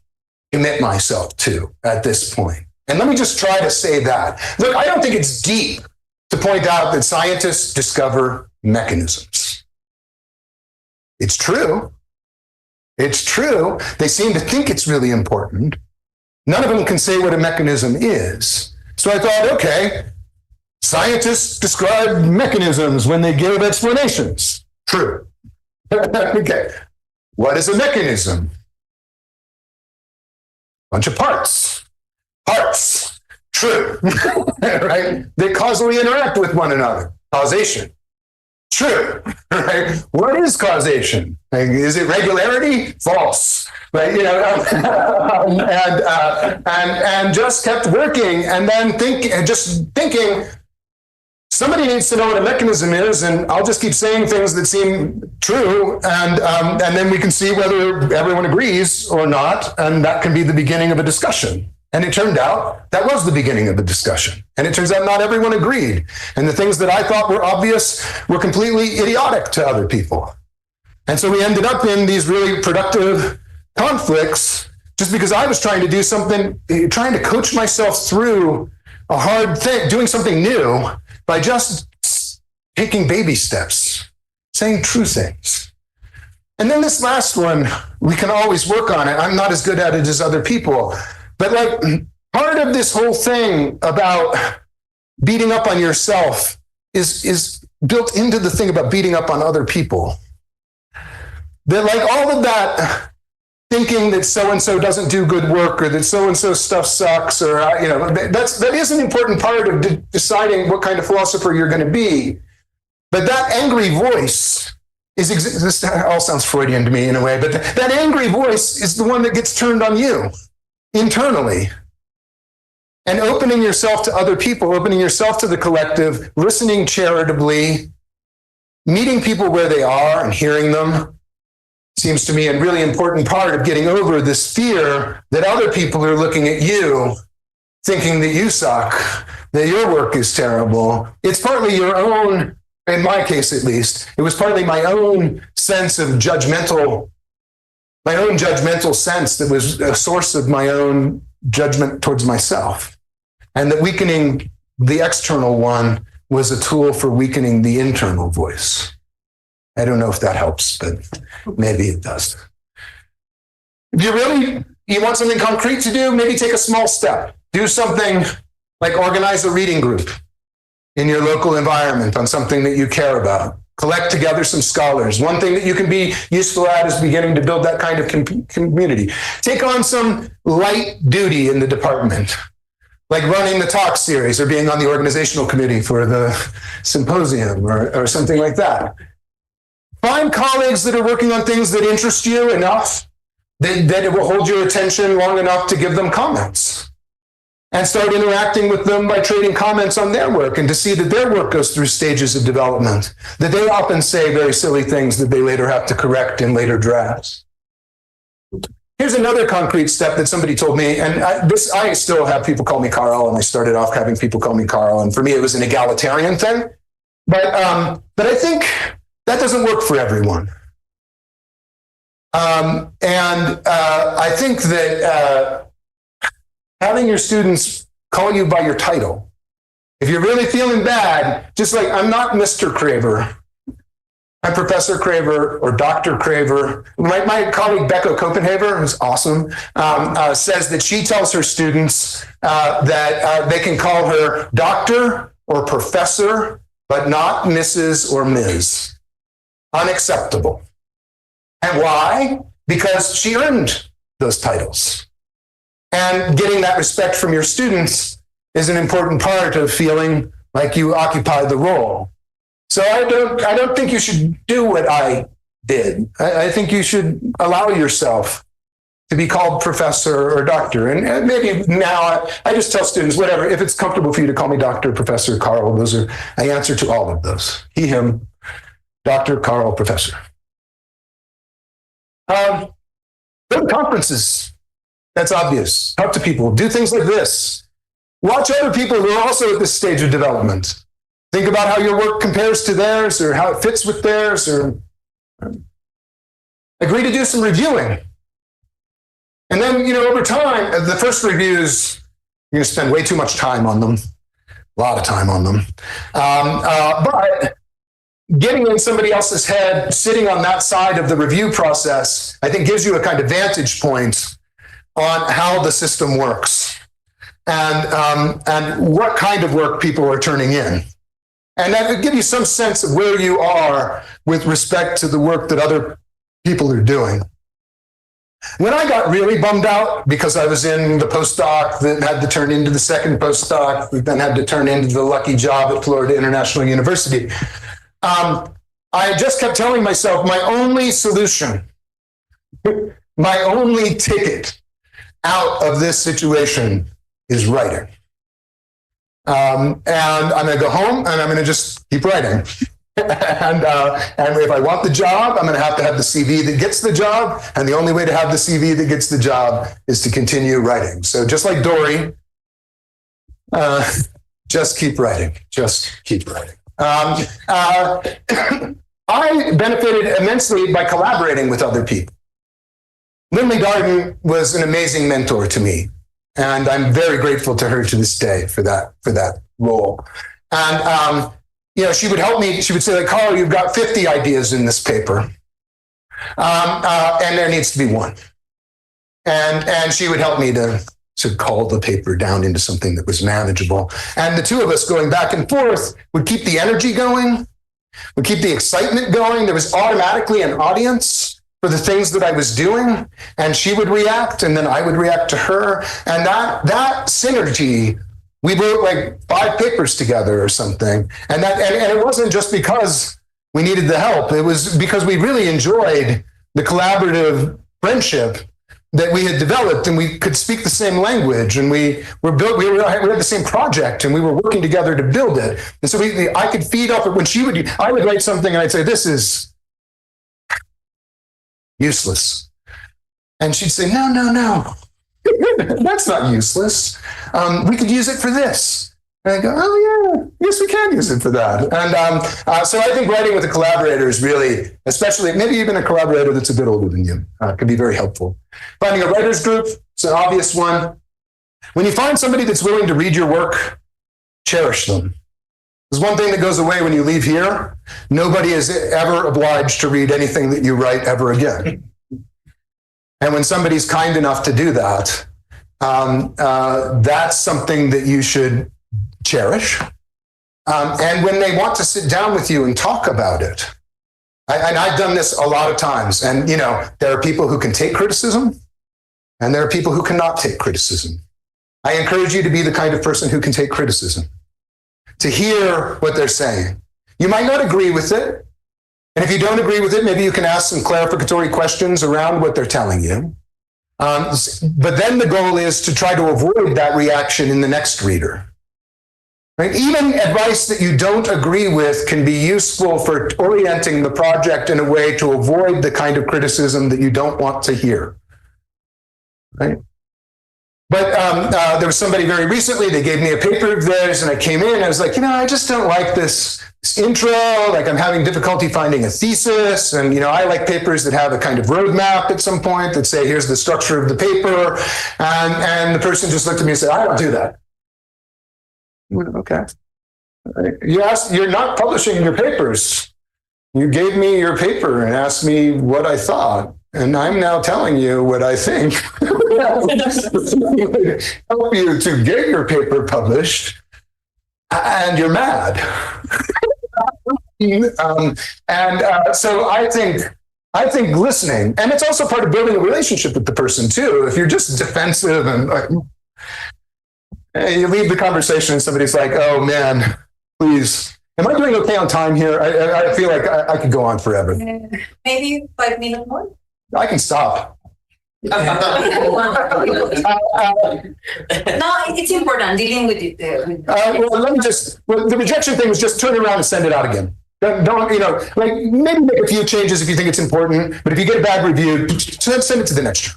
commit myself to at this point? And let me just try to say that. Look, I don't think it's deep to point out that scientists discover mechanisms. It's true. It's true. They seem to think it's really important. None of them can say what a mechanism is. So I thought, okay, scientists describe mechanisms when they give explanations. True. Okay. What is a mechanism? Bunch of parts. Parts. True. Right? They causally interact with one another. Causation. True. Right? What is causation? Like, is it regularity? False. Right? And just kept working, and then thinking, somebody needs to know what a mechanism is, and I'll just keep saying things that seem true, and then we can see whether everyone agrees or not, and that can be the beginning of a discussion. And it turned out that was the beginning of the discussion. And it turns out not everyone agreed. And the things that I thought were obvious were completely idiotic to other people. And so we ended up in these really productive conflicts just because I was trying to do something, trying to coach myself through a hard thing, doing something new by just taking baby steps, saying true things. And then this last one, we can always work on it. I'm not as good at it as other people. But like part of this whole thing about beating up on yourself is built into the thing about beating up on other people. That like all of that thinking that so-and-so doesn't do good work or that so-and-so stuff sucks or, that is an important part of deciding what kind of philosopher you're going to be. But that angry voice this all sounds Freudian to me in a way, but that angry voice is the one that gets turned on you internally. And opening yourself to other people, opening yourself to the collective, listening charitably, meeting people where they are and hearing them seems to me a really important part of getting over this fear that other people are looking at you thinking that you suck, that your work is terrible. It's partly your own, in my case at least, it was partly my own sense of judgmental my own judgmental sense that was a source of my own judgment towards myself. And that weakening the external one was a tool for weakening the internal voice. I don't know if that helps, but maybe it does. If you want something concrete to do, maybe take a small step. Do something like organize a reading group in your local environment on something that you care about. Collect together some scholars. One thing that you can be useful at is beginning to build that kind of community. Take on some light duty in the department, like running the talk series or being on the organizational committee for the symposium or something like that. Find colleagues that are working on things that interest you enough that it will hold your attention long enough to give them comments. And start interacting with them by trading comments on their work and to see that their work goes through stages of development, that they often say very silly things that they later have to correct in later drafts. Here's another concrete step that somebody told me, and I still have people call me Carl, and I started off having people call me Carl, and for me it was an egalitarian thing. But I think that doesn't work for everyone. I think that having your students call you by your title. If you're really feeling bad, just like, I'm not Mr. Craver. I'm Professor Craver or Dr. Craver. My colleague Becca Copenhaver, who's awesome, says that she tells her students that they can call her doctor or professor, but not Mrs. or Ms. Unacceptable. And why? Because she earned those titles. And getting that respect from your students is an important part of feeling like you occupy the role. So I don't think you should do what I did. I think you should allow yourself to be called professor or doctor. And maybe now I just tell students, whatever, if it's comfortable for you to call me Dr. Professor Carl, I answer to all of those. He, him, Dr. Carl, Professor. Go to conferences. That's obvious. Talk to people. Do things like this. Watch other people who are also at this stage of development. Think about how your work compares to theirs or how it fits with theirs, or agree to do some reviewing. And then, over time, the first reviews, you're going to spend way too much time on them, a lot of time on them. But getting in somebody else's head, sitting on that side of the review process, I think gives you a kind of vantage point on how the system works and what kind of work people are turning in. And that would give you some sense of where you are with respect to the work that other people are doing. When I got really bummed out because I was in the postdoc that had to turn into the second postdoc, that then had to turn into the lucky job at Florida International University, I just kept telling myself my only solution, my only ticket out of this situation is writing. And I'm going to go home and I'm going to just keep writing. And if I want the job, I'm going to have the CV that gets the job. And the only way to have the CV that gets the job is to continue writing. So just like Dory, just keep writing. Just keep writing. I benefited immensely by collaborating with other people. Lindley Garden was an amazing mentor to me, and I'm very grateful to her to this day for that role. And she would help me. She would say, like, Carl, you've got 50 ideas in this paper, and there needs to be one. And she would help me to cull the paper down into something that was manageable. And the two of us going back and forth would keep the energy going, would keep the excitement going. There was automatically an audience for the things that I was doing, and she would react, and then I would react to her. And that synergy, we wrote like 5 papers together or something. And it wasn't just because we needed the help. It was because we really enjoyed the collaborative friendship that we had developed, and we could speak the same language, and we had the same project, and we were working together to build it. And so I could feed off it. When I would write something and I'd say, this is useless. And she'd say, no, that's not useless. We could use it for this. And I go, oh yeah, yes, we can use it for that. And so I think writing with a collaborator is really, especially maybe even a collaborator that's a bit older than you, can be very helpful. Finding a writer's group, it's an obvious one. When you find somebody that's willing to read your work, cherish them. There's one thing that goes away when you leave here. Nobody is ever obliged to read anything that you write ever again. And when somebody's kind enough to do that, that's something that you should cherish. And when they want to sit down with you and talk about it, and I've done this a lot of times, and there are people who can take criticism, and there are people who cannot take criticism. I encourage you to be the kind of person who can take criticism, to hear what they're saying. You might not agree with it, and if you don't agree with it, maybe you can ask some clarificatory questions around what they're telling you. But then the goal is to try to avoid that reaction in the next reader. Right? Even advice that you don't agree with can be useful for orienting the project in a way to avoid the kind of criticism that you don't want to hear. Right? But there was somebody very recently, they gave me a paper of theirs, and I came in, and I was like, I just don't like this intro, like I'm having difficulty finding a thesis, and I like papers that have a kind of roadmap at some point that say, here's the structure of the paper, and the person just looked at me and said, I don't do that. Okay. You're not publishing your papers. You gave me your paper and asked me what I thought, and I'm now telling you what I think. Help you to get your paper published, and you're mad. So I think listening, and it's also part of building a relationship with the person too. If you're just defensive and you leave the conversation and somebody's like, oh man, please, am I doing okay on time here? I feel like I could go on forever. Maybe 5 minutes more? I can stop. No, it's important dealing with it. The rejection thing was just turn around and send it out again. Don't maybe make a few changes if you think it's important, but if you get a bad review, send it to the next year.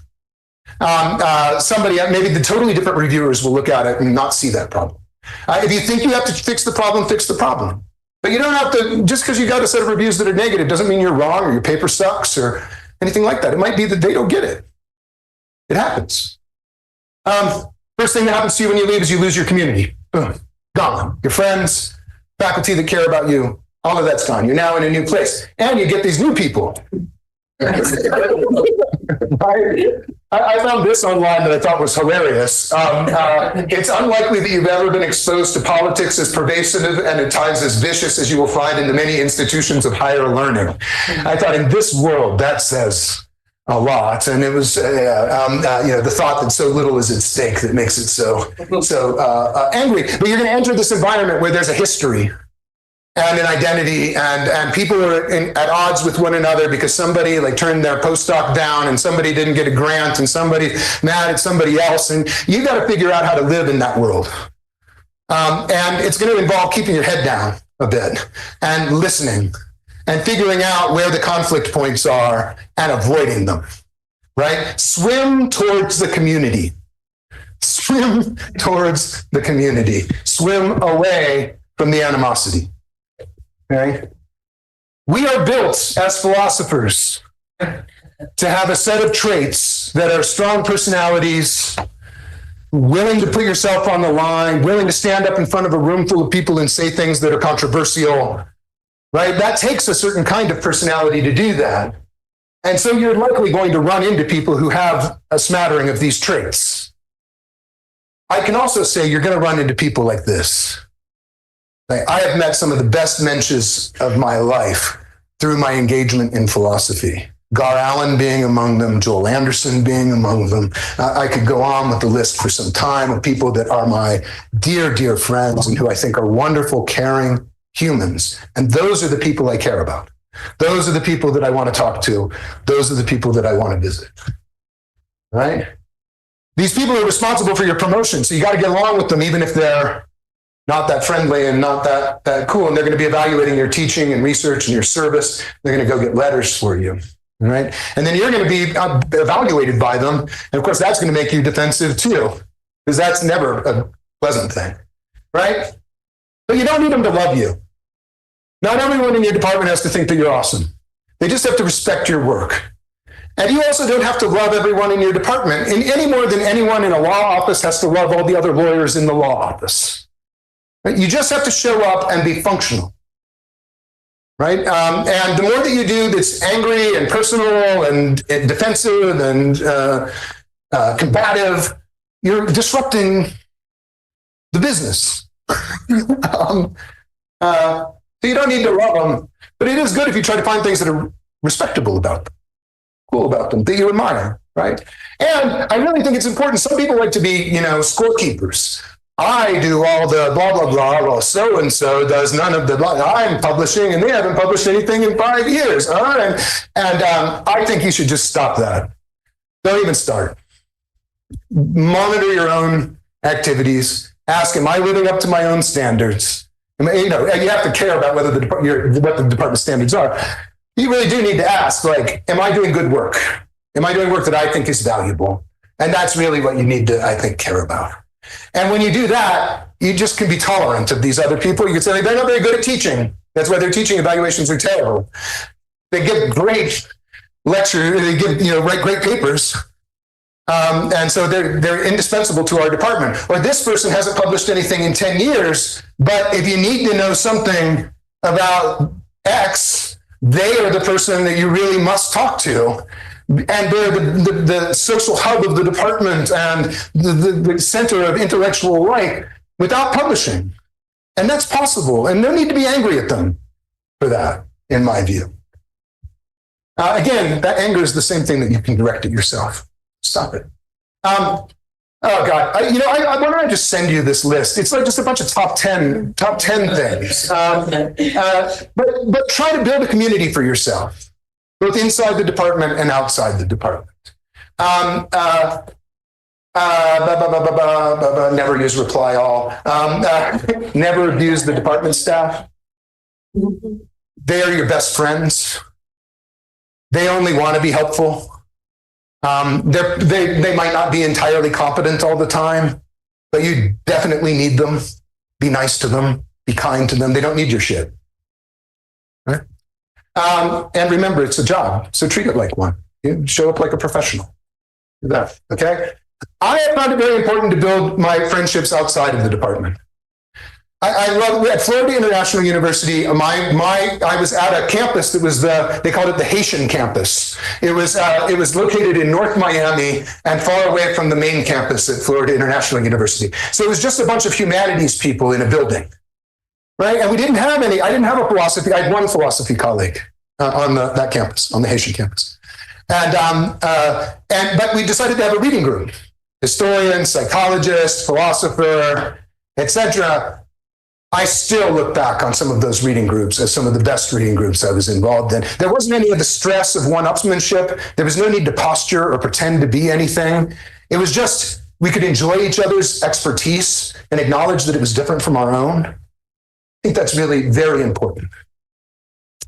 Somebody, maybe the totally different reviewers will look at it and not see that problem. If you think you have to fix the problem, fix the problem. But you don't have to, just because you got a set of reviews that are negative doesn't mean you're wrong or your paper sucks or anything like that. It might be that they don't get it. It happens. First thing that happens to you when you leave is you lose your community. Boom, gone. Your friends, faculty that care about you, all of that's gone. You're now in a new place. And you get these new people. I found this online that I thought was hilarious. It's unlikely that you've ever been exposed to politics as pervasive and at times as vicious as you will find in the many institutions of higher learning. I thought in this world, that says a lot. And it was, the thought that so little is at stake that makes it so angry. But you're going to enter this environment where there's a history and an identity, and people are at odds with one another because somebody turned their postdoc down, and somebody didn't get a grant, and somebody mad at somebody else, and you got to figure out how to live in that world. And it's going to involve keeping your head down a bit and listening and figuring out where the conflict points are and avoiding them. Right? Swim towards the community. Swim towards the community. Swim away from the animosity. Okay? We are built as philosophers to have a set of traits that are strong personalities, willing to put yourself on the line, willing to stand up in front of a room full of people and say things that are controversial, right? That takes a certain kind of personality to do that. And so you're likely going to run into people who have a smattering of these traits. I can also say you're going to run into people like this. I have met some of the best mensches of my life through my engagement in philosophy. Gar Allen being among them, Joel Anderson being among them. I could go on with the list for some time of people that are my dear, dear friends and who I think are wonderful, caring humans. And those are the people I care about. Those are the people that I want to talk to. Those are the people that I want to visit. Right? These people are responsible for your promotion, so you got to get along with them even if they're not that friendly and not that cool. And they're going to be evaluating your teaching and research and your service. They're going to go get letters for you. Right? And then you're going to be evaluated by them. And of course, that's going to make you defensive too, because that's never a pleasant thing. Right? But you don't need them to love you. Not everyone in your department has to think that you're awesome. They just have to respect your work. And you also don't have to love everyone in your department any more than anyone in a law office has to love all the other lawyers in the law office. Right? You just have to show up and be functional. Right? And the more that you do that's angry and personal and defensive and combative, you're disrupting the business. So you don't need to love them, but it is good if you try to find things that are respectable about them, cool about them, that you admire, right? And I really think it's important. Some people like to be, scorekeepers. I do all the blah, blah, blah, well, so-and-so does none of the blah. I'm publishing, and they haven't published anything in 5 years. All right? And I think you should just stop that. Don't even start. Monitor your own activities. Ask, am I living up to my own standards? You have to care about whether what the department standards are. You really do need to ask, am I doing good work? Am I doing work that I think is valuable? And that's really what you need to, I think, care about. And when you do that, you just can be tolerant of these other people. You can say, they're not very good at teaching. That's why their teaching evaluations are terrible. They give great lectures, they write great papers. And so they're indispensable to our department. Or this person hasn't published anything in 10 years, but if you need to know something about X, they are the person that you really must talk to. And they're the social hub of the department and the center of intellectual life without publishing. And that's possible. And no need to be angry at them for that, in my view. Again, that anger is the same thing that you can direct at yourself. Stop it. Oh God, why don't I just send you this list? It's like just a bunch of top 10 things. But try to build a community for yourself, both inside the department and outside the department. Never use reply all. Never abuse the department staff. They are your best friends. They only want to be helpful. They might not be entirely competent all the time, but you definitely need them. Be nice to them. Be kind to them. They don't need your shit. Right? And remember, it's a job, so treat it like one. You show up like a professional. Do that, okay? I have found it very important to build my friendships outside of the department. I love at Florida International University. I was at a campus that was they called it the Haitian campus. It was located in North Miami and far away from the main campus at Florida International University. So it was just a bunch of humanities people in a building, right? And we didn't have any. I didn't have a philosophy. I had one philosophy colleague on that campus, on the Haitian campus, but we decided to have a reading group: historian, psychologist, philosopher, etc. I still look back on some of those reading groups as some of the best reading groups I was involved in. There wasn't any of the stress of one-upsmanship. There was no need to posture or pretend to be anything. It was just we could enjoy each other's expertise and acknowledge that it was different from our own. I think that's really very important.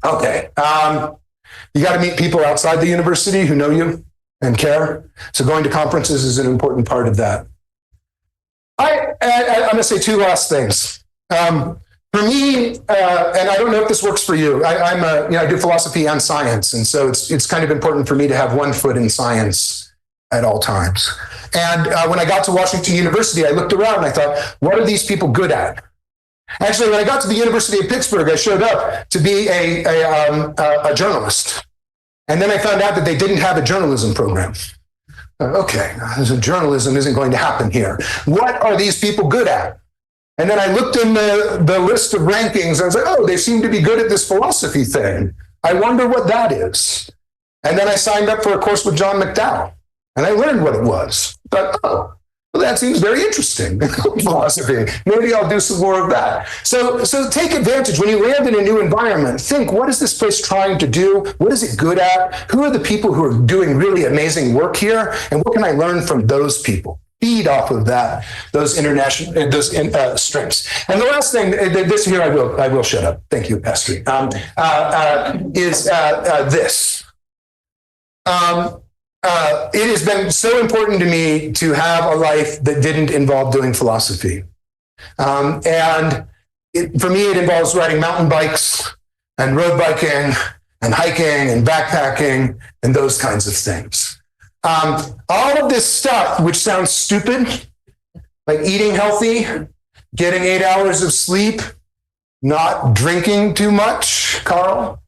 Okay. You got to meet people outside the university who know you and care. So going to conferences is an important part of that. I'm going to say two last things. For me, and I don't know if this works for you, I do philosophy and science, and so it's kind of important for me to have one foot in science at all times. And when I got to Washington University, I looked around and I thought, what are these people good at? Actually, when I got to the University of Pittsburgh, I showed up to be a journalist. And then I found out that they didn't have a journalism program. Okay, journalism isn't going to happen here. What are these people good at? And then I looked in the list of rankings. And I was like, oh, they seem to be good at this philosophy thing. I wonder what that is. And then I signed up for a course with John McDowell. And I learned what it was. But, oh, well, that seems very interesting, philosophy. Maybe I'll do some more of that. So take advantage. When you land in a new environment, think, what is this place trying to do? What is it good at? Who are the people who are doing really amazing work here? And what can I learn from those people? Feed off of that, those strengths. And the last thing, this here, I will shut up. Thank you, Astrid. Is this. It has been so important to me to have a life that didn't involve doing philosophy. And for me, it involves riding mountain bikes and road biking and hiking and backpacking and those kinds of things. All of this stuff, which sounds stupid, like eating healthy, getting 8 hours of sleep, not drinking too much, Carl,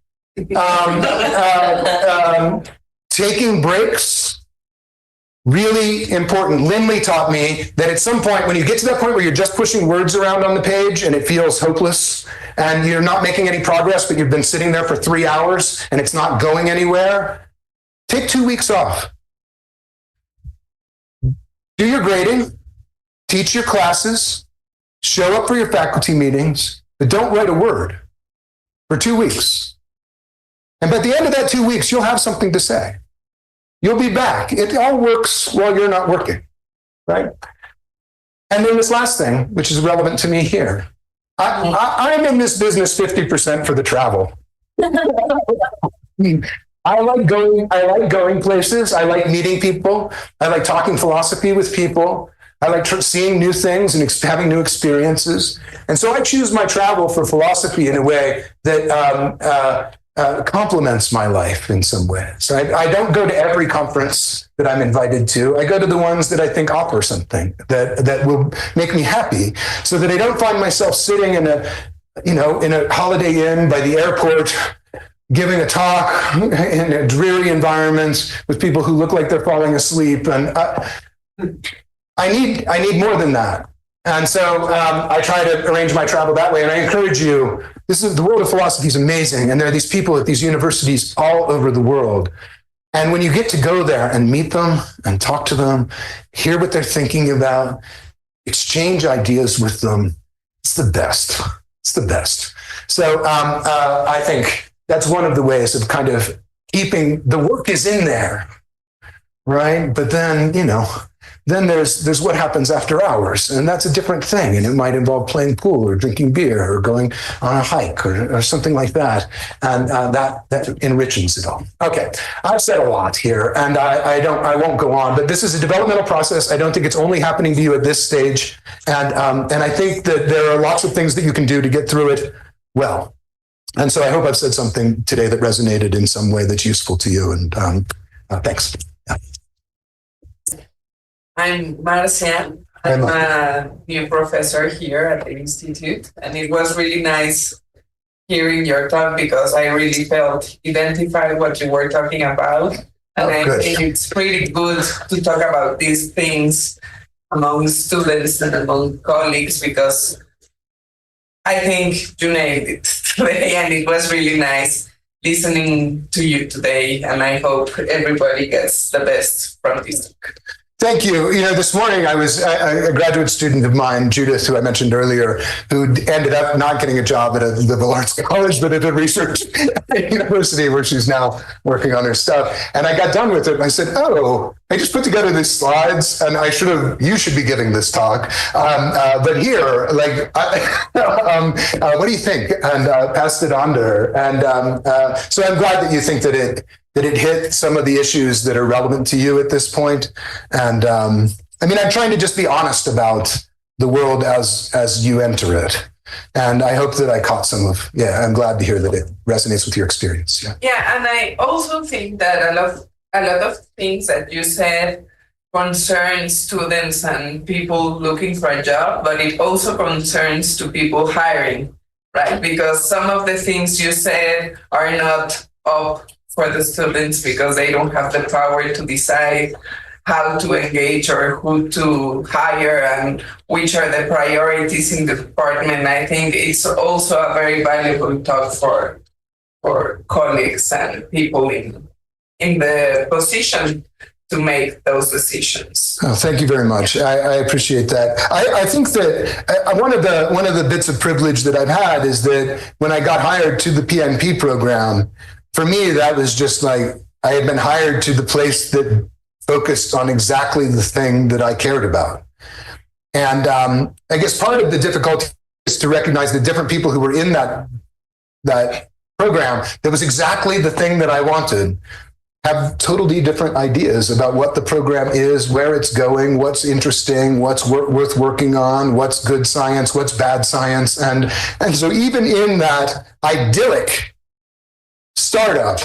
taking breaks, really important. Lindley taught me that at some point, when you get to that point where you're just pushing words around on the page and it feels hopeless and you're not making any progress, but you've been sitting there for 3 hours and it's not going anywhere, take 2 weeks off. Do your grading, teach your classes, show up for your faculty meetings, but don't write a word for 2 weeks. And by the end of that 2 weeks, you'll have something to say. You'll be back. It all works while you're not working, right? And then this last thing, which is relevant to me here. I'm in this business 50% for the travel. I like going places. I like meeting people. I like talking philosophy with people. I like seeing new things and having new experiences. And so I choose my travel for philosophy in a way that complements my life in some ways. So I don't go to every conference that I'm invited to. I go to the ones that I think offer something that will make me happy, so that I don't find myself sitting in a Holiday Inn by the airport, giving a talk in a dreary environment with people who look like they're falling asleep. And I need more than that. And so I try to arrange my travel that way. And I encourage you, the world of philosophy is amazing. And there are these people at these universities all over the world. And when you get to go there and meet them and talk to them, hear what they're thinking about, exchange ideas with them, it's the best. It's the best. So I think that's one of the ways of kind of keeping the work is in there, right? But then, then there's what happens after hours, and that's a different thing. And it might involve playing pool or drinking beer or going on a hike or something like that. And that enriches it all. Okay, I've said a lot here, and I won't go on. But this is a developmental process. I don't think it's only happening to you at this stage, and I think that there are lots of things that you can do to get through it well. And so I hope I've said something today that resonated in some way that's useful to you. And thanks. Yeah. I'm Marcia. I'm a new professor here at the Institute, and it was really nice hearing your talk because I really felt identified what you were talking about. And I think it's pretty good to talk about these things among students and among colleagues, because I think you nailed it today, and it was really nice listening to you today, and I hope everybody gets the best from this talk. Thank you. This morning I was a graduate student of mine, Judith, who I mentioned earlier, who ended up not getting a job at a liberal arts college, but at a research university where she's now working on her stuff. And I got done with it and I said, I just put together these slides and you should be giving this talk. But here, what do you think? And passed it on to her. And so I'm glad that you think that it hit some of the issues that are relevant to you at this point. And I'm trying to just be honest about the world as you enter it. And I hope that I caught I'm glad to hear that it resonates with your experience. Yeah, and I also think that a lot of things that you said concern students and people looking for a job, but it also concerns to people hiring, right? Because some of the things you said are not up for the students because they don't have the power to decide how to engage or who to hire and which are the priorities in the department. I think it's also a very valuable talk for colleagues and people in the position to make those decisions. Oh, thank you very much. I appreciate that. I think that one of the bits of privilege that I've had is that when I got hired to the PNP program, for me, that was just like I had been hired to the place that focused on exactly the thing that I cared about. And I guess part of the difficulty is to recognize the different people who were in that program that was exactly the thing that I wanted. have totally different ideas about what the program is, where it's going, what's interesting, what's worth working on, what's good science, what's bad science. And so even in that idyllic startup,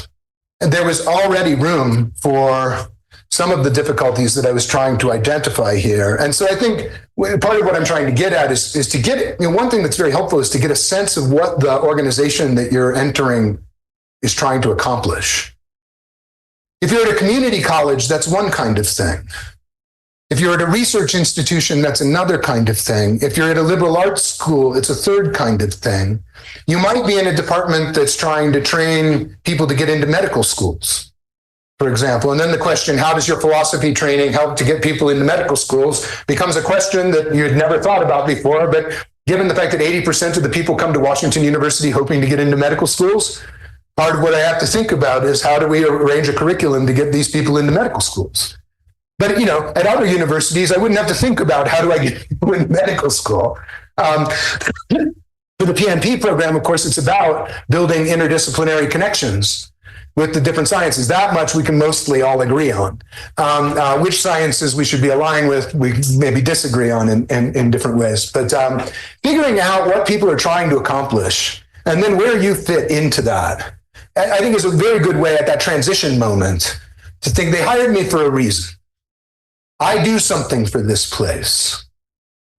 there was already room for some of the difficulties that I was trying to identify here. And so I think part of what I'm trying to get at is to get, one thing that's very helpful is to get a sense of what the organization that you're entering is trying to accomplish. If you're at a community college, that's one kind of thing. If you're at a research institution, that's another kind of thing. If you're at a liberal arts school, it's a third kind of thing. You might be in a department that's trying to train people to get into medical schools, for example. And then the question, how does your philosophy training help to get people into medical schools, becomes a question that you'd never thought about before. But given the fact that 80% of the people come to Washington University hoping to get into medical schools, part of what I have to think about is how do we arrange a curriculum to get these people into medical schools? But, at other universities, I wouldn't have to think about how do I get people into medical school. For the PNP program, of course, it's about building interdisciplinary connections with the different sciences. That much we can mostly all agree on. Which sciences we should be aligned with, we maybe disagree on in different ways. But figuring out what people are trying to accomplish and then where you fit into that, I think is a very good way at that transition moment to think they hired me for a reason. I do something for this place.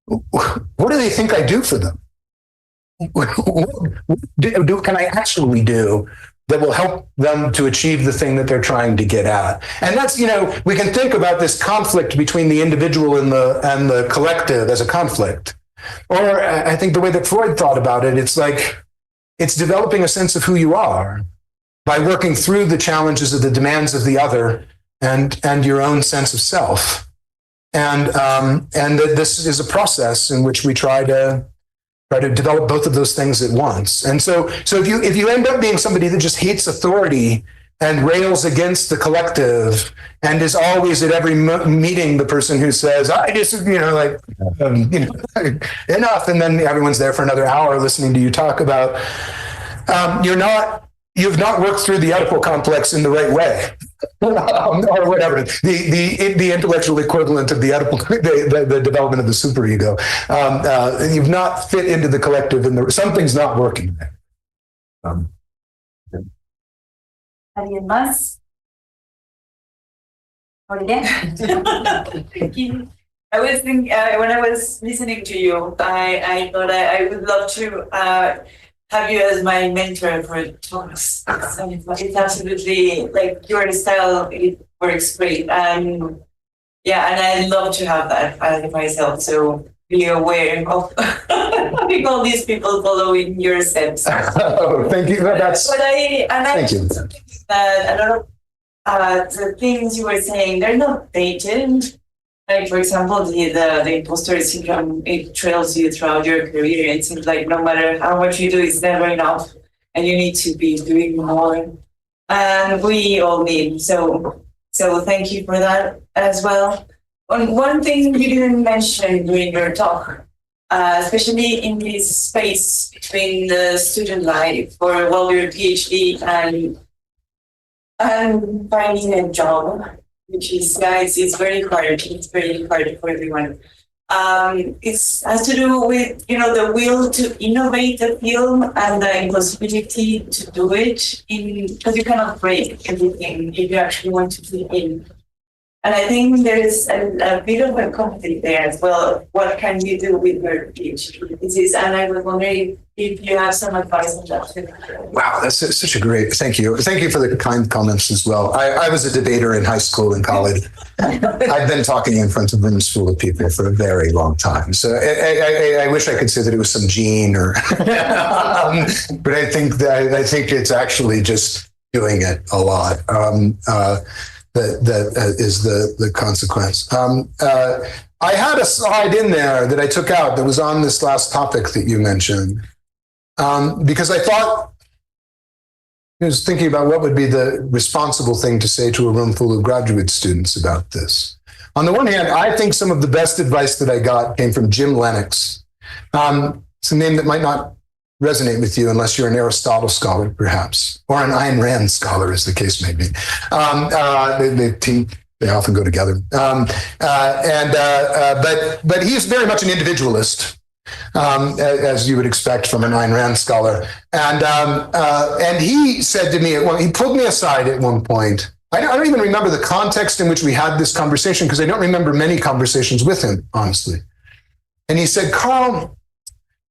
What do they think I do for them? What can I actually do that will help them to achieve the thing that they're trying to get at? And that's, we can think about this conflict between the individual and the collective as a conflict. Or I think the way that Freud thought about it, it's like, it's developing a sense of who you are by working through the challenges of the demands of the other and your own sense of self. And that this is a process in which we try to develop both of those things at once. And so if you end up being somebody that just hates authority and rails against the collective and is always at every meeting the person who says, I just, enough, and then everyone's there for another hour listening to you talk about, you've not worked through the Oedipal complex in the right way. Or whatever, the intellectual equivalent of the the development of the superego. You've not fit into the collective, and something's not working there. ¿Alguien más? Jorge? Thank you. I was thinking, when I was listening to you, I thought I would love to have you as my mentor for talks. It's absolutely like your style, it works great. And I'd love to have that myself. So be aware of having all these people following your steps. Oh, thank you. Thank you. That a lot of the things you were saying, they're not dated. Like, for example, the imposter syndrome, it trails you throughout your career. It seems like no matter how much you do, it's never enough. And you need to be doing more. And we all need. So thank you for that as well. One thing you didn't mention during your talk, especially in this space between the student life for your PhD and finding a job, which is, guys, it's very hard. It's very hard for everyone. It has to do with, the will to innovate the film and the impossibility to do it because you cannot break everything if you actually want to be in. And I think there is a bit of a conflict there as well. What can you do with your PhD? And I was wondering if you have some advice on that. Wow, that's such a great, thank you. Thank you for the kind comments as well. I was a debater in high school and college. I've been talking in front of rooms full of people for a very long time. So I wish I could say that it was some gene or, but I think it's actually just doing it a lot. That is the consequence. I had a slide in there that I took out that was on this last topic that you mentioned, because I thought, I was thinking about what would be the responsible thing to say to a room full of graduate students about this. On the one hand, I think some of the best advice that I got came from Jim Lennox. It's a name that might not resonate with you unless you're an Aristotle scholar, perhaps, or an Ayn Rand scholar, as the case may be. They often go together. But he's very much an individualist, as you would expect from an Ayn Rand scholar. And he said to me, he pulled me aside at one point. I don't even remember the context in which we had this conversation because I don't remember many conversations with him, honestly. And he said, Carl,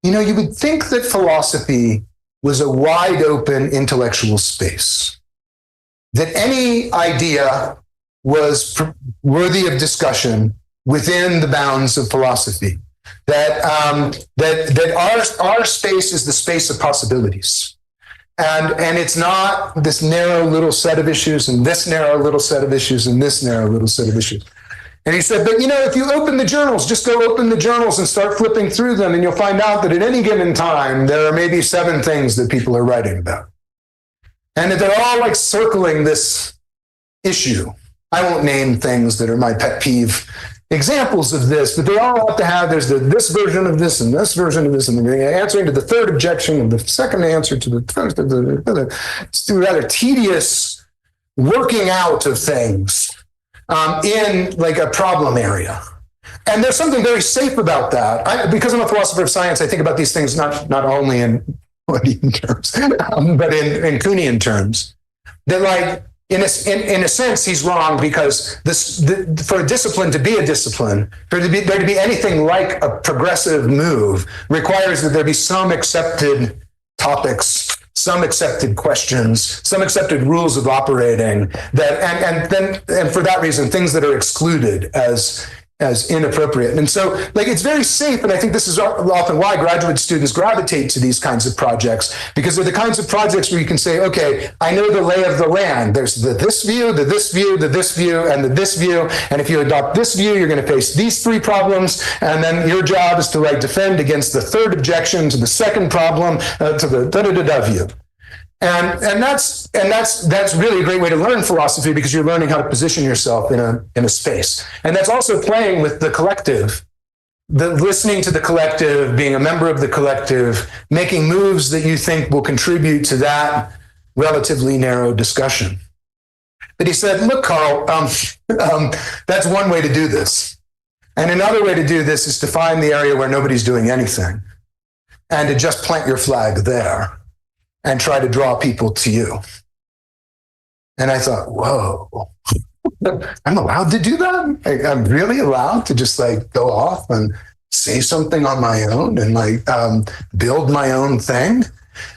you would think that philosophy was a wide open intellectual space, that any idea was worthy of discussion within the bounds of philosophy, that our space is the space of possibilities. And it's not this narrow little set of issues and this narrow little set of issues and this narrow little set of issues. And he said, but if you open the journals, just go open the journals and start flipping through them, and you'll find out that at any given time, there are maybe 7 things that people are writing about. And that they're all like circling this issue. I won't name things that are my pet peeve examples of this, but they all have to have, there's this version of this and this version of this, and they're answering to the third objection and the second answer to the first. It's rather tedious working out of things in like a problem area. And there's something very safe about that. Because I'm a philosopher of science, I think about these things not only in Freudian terms, but in Kuhnian terms. That like, in a sense, he's wrong because for a discipline to be a discipline, for there to be anything like a progressive move requires that there be some accepted topics, some accepted questions, some accepted rules of operating and for that reason, things that are excluded as inappropriate. And so like, it's very safe. And I think this is often why graduate students gravitate to these kinds of projects, because they're the kinds of projects where you can say, okay, I know the lay of the land. There's this view, this view, this view, and this view. And if you adopt this view, you're going to face these 3 problems. And then your job is to like defend against the third objection to the second problem, to the da-da-da-da view. And that's really a great way to learn philosophy, because you're learning how to position yourself in a space. And that's also playing with the collective, listening to the collective, being a member of the collective, making moves that you think will contribute to that relatively narrow discussion. But he said, look, Carl, that's one way to do this. And another way to do this is to find the area where nobody's doing anything and to just plant your flag there and try to draw people to you. And I thought, whoa, I'm allowed to do that? I'm really allowed to just like go off and say something on my own and like build my own thing?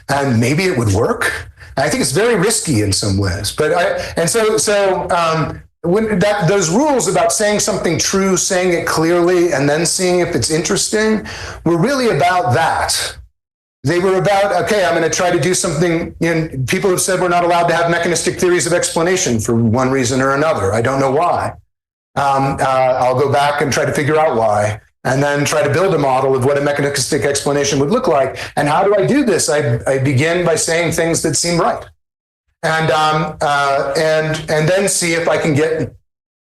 And maybe it would work. And I think it's very risky in some ways. But those rules about saying something true, saying it clearly, and then seeing if it's interesting were really about that. They were about, okay, I'm going to try to do something. People have said we're not allowed to have mechanistic theories of explanation for one reason or another. I don't know why. I'll go back and try to figure out why, and then try to build a model of what a mechanistic explanation would look like. And how do I do this? I begin by saying things that seem right, and then see if I can get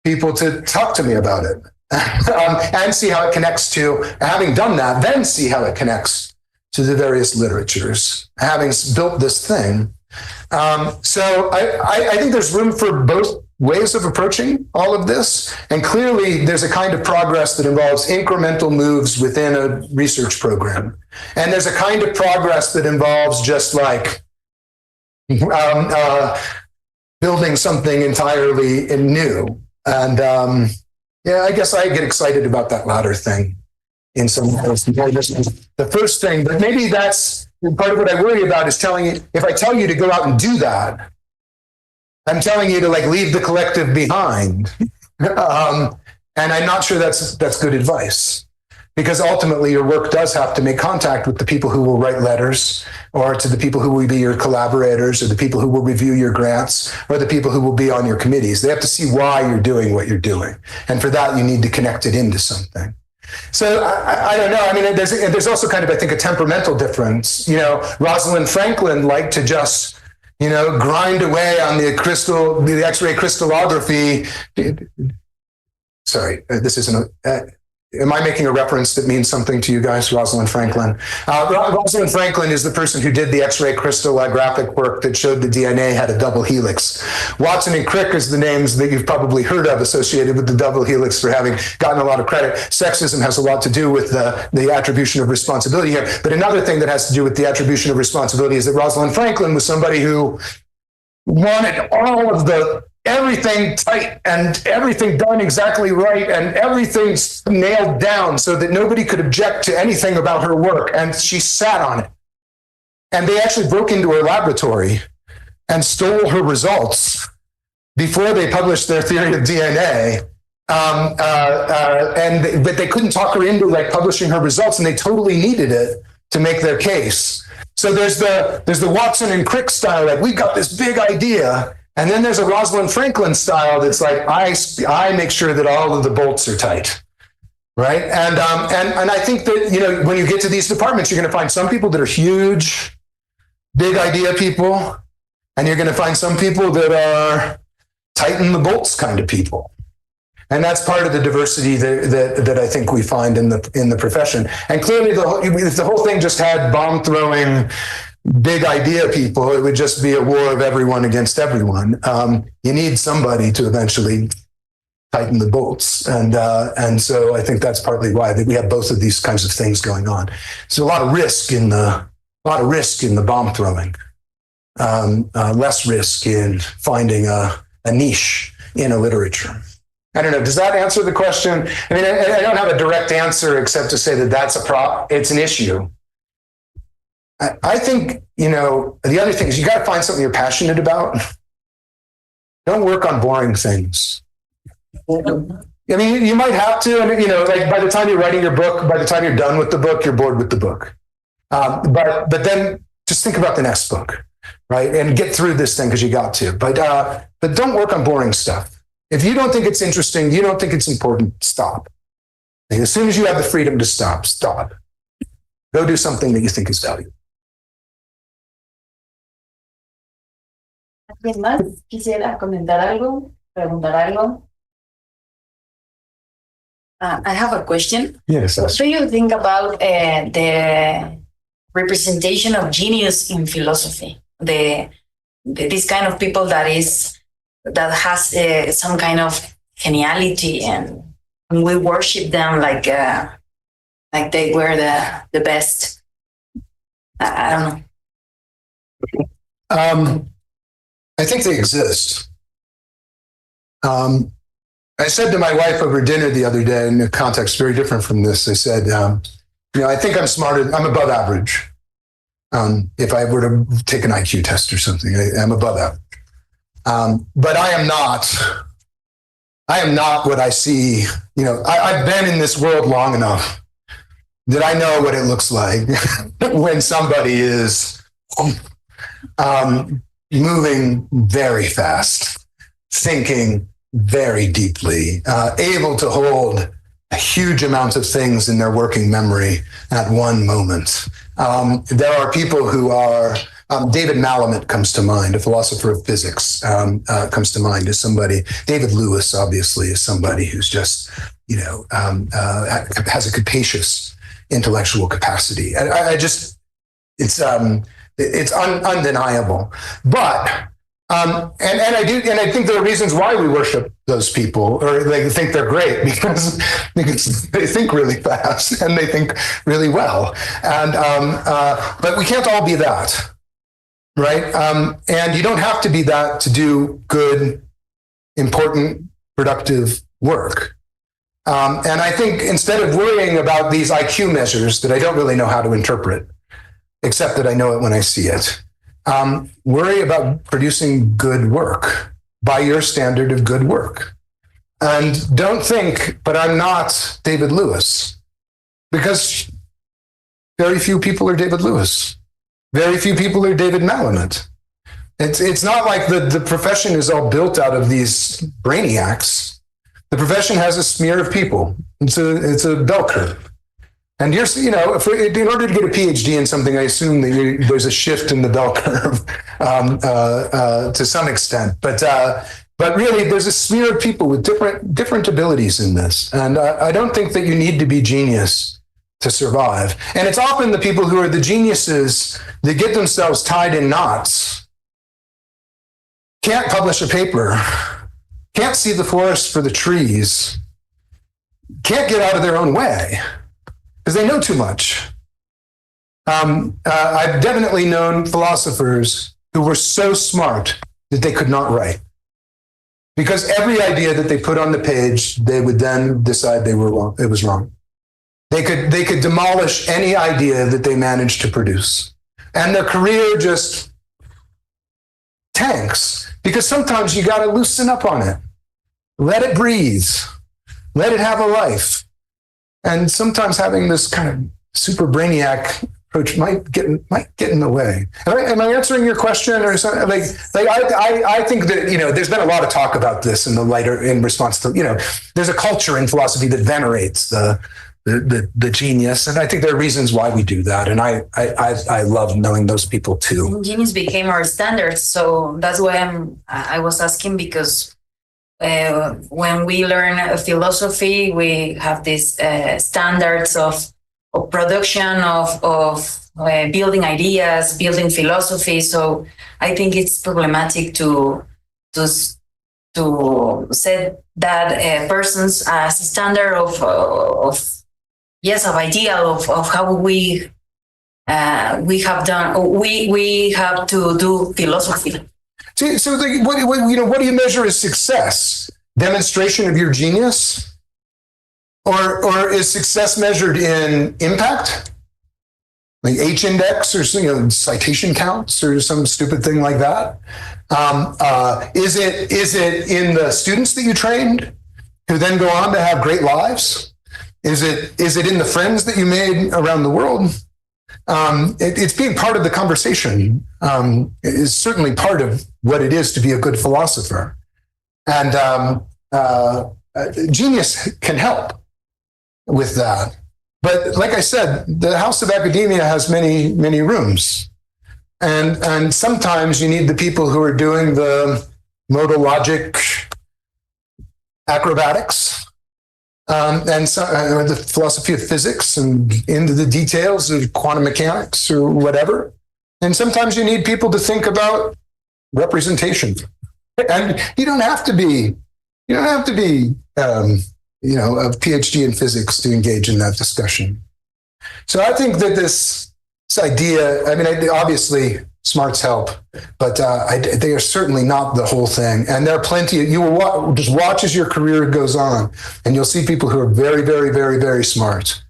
people to talk to me about it, and see how it connects to. Having done that, then see how it connects to the various literatures, having built this thing. So I think there's room for both ways of approaching all of this. And clearly there's a kind of progress that involves incremental moves within a research program. And there's a kind of progress that involves just like building something entirely new. And I guess I get excited about that latter thing. In some ways, the first thing, but maybe that's part of what I worry about is telling you, if I tell you to go out and do that, I'm telling you to like leave the collective behind. And I'm not sure that's good advice, because ultimately your work does have to make contact with the people who will write letters, or to the people who will be your collaborators, or the people who will review your grants, or the people who will be on your committees. They have to see why you're doing what you're doing. And for that, you need to connect it into something. So I don't know. I mean, there's also kind of, I think, a temperamental difference. Rosalind Franklin liked to just, grind away on the X-ray crystallography. Sorry, this isn't Am I making a reference that means something to you guys? Rosalind Franklin. Rosalind Franklin is the person who did the X-ray crystallographic work that showed the DNA had a double helix. Watson and Crick is the names that you've probably heard of associated with the double helix for having gotten a lot of credit. Sexism has a lot to do with the attribution of responsibility here. But another thing that has to do with the attribution of responsibility is that Rosalind Franklin was somebody who wanted all of everything tight and everything done exactly right and everything nailed down so that nobody could object to anything about her work. And she sat on it. And they actually broke into her laboratory and stole her results before they published their theory of DNA. But they couldn't talk her into like publishing her results, and they totally needed it to make their case. So there's the Watson and Crick style, like we've got this big idea. And then there's a Rosalind Franklin style that's like, I make sure that all of the bolts are tight, right? And I think that, you know, when you get to these departments, you're going to find some people that are huge, big idea people, and you're going to find some people that are tighten the bolts kind of people. And that's part of the diversity that I think we find in the profession. And clearly, if the whole thing just had bomb throwing, big idea people, it would just be a war of everyone against everyone. You need somebody to eventually tighten the bolts, and so I think that's partly why we have both of these kinds of things going on. So a lot of risk in the bomb throwing, less risk in finding a niche in a literature. I don't know. Does that answer the question? I mean, I don't have a direct answer except to say that it's an issue. I think, you know, the other thing is you got to find something you're passionate about. Don't work on boring things. I mean, you might have to, and, you know, like by the time you're writing your book, by the time you're done with the book, you're bored with the book. But then just think about the next book, right? And get through this thing because you got to. But don't work on boring stuff. If you don't think it's interesting, you don't think it's important, stop. And as soon as you have the freedom to stop. Go do something that you think is valuable. ¿Alguien más quisiera comentar algo? ¿Preguntar algo? I have a question. Yes. What do you think about the representation of genius in philosophy? This kind of people that has some kind of geniality, and we worship them like they were the best. I don't know. I think they exist. I said to my wife over dinner the other day, in a context very different from this, I said, you know, I think I'm above average. If I were to take an IQ test or something, I'm above average. But I am not what I see. You know, I've been in this world long enough that I know what it looks like when somebody is moving very fast, thinking very deeply, able to hold a huge amount of things in their working memory at one moment. There are people who are, David Malamud comes to mind, a philosopher of physics, comes to mind as somebody. David Lewis, obviously, is somebody who's just, you know, has a capacious intellectual capacity. It's undeniable. But and I think there are reasons why we worship those people, or they think they're great because they think really fast and they think really well. And but we can't all be that, right? And you don't have to be that to do good, important, productive work. And I think instead of worrying about these IQ measures that I don't really know how to interpret, except that I know it when I see it, worry about producing good work by your standard of good work. And don't think, but I'm not David Lewis, because very few people are David Lewis. Very few people are David Malamud. It's not like the profession is all built out of these brainiacs. The profession has a smear of people. It's a bell curve. And in order to get a PhD in something, I assume that there's a shift in the bell curve to some extent. But But really, there's a smear of people with different abilities in this. And I don't think that you need to be genius to survive. And it's often the people who are the geniuses that get themselves tied in knots, can't publish a paper, can't see the forest for the trees, can't get out of their own way because they know too much. I've definitely known philosophers who were so smart that they could not write. Because every idea that they put on the page, they would then decide they were wrong. It was wrong. They could demolish any idea that they managed to produce. And their career just tanks. Because sometimes you got to loosen up on it. Let it breathe. Let it have a life. And sometimes having this kind of super brainiac approach might get in the way. Am I answering your question or something? I think that, there's been a lot of talk about this in response to, there's a culture in philosophy that venerates the genius. And I think there are reasons why we do that. And I love knowing those people too. Genius became our standard. So that's why I was asking, because when we learn philosophy, we have these standards of production, of building ideas, building philosophy. So I think it's problematic to set that persons as a standard of ideal of how we have to do philosophy. So what do you measure as success? Demonstration of your genius? Or is success measured in impact? Like H-index or citation counts or some stupid thing like that? Is it in the students that you trained who then go on to have great lives? Is it in the friends that you made around the world? It's being part of the conversation. It is certainly part of what it is to be a good philosopher. And genius can help with that. But like I said, the house of academia has many, many rooms. And sometimes you need the people who are doing the modal logic acrobatics, and the philosophy of physics and into the details of quantum mechanics or whatever. And sometimes you need people to think about representation. And you don't have to be a PhD in physics to engage in that discussion. So I think that this idea, obviously smarts help, but they are certainly not the whole thing. And there are plenty, you will just watch as your career goes on, and you'll see people who are very, very, very, very smart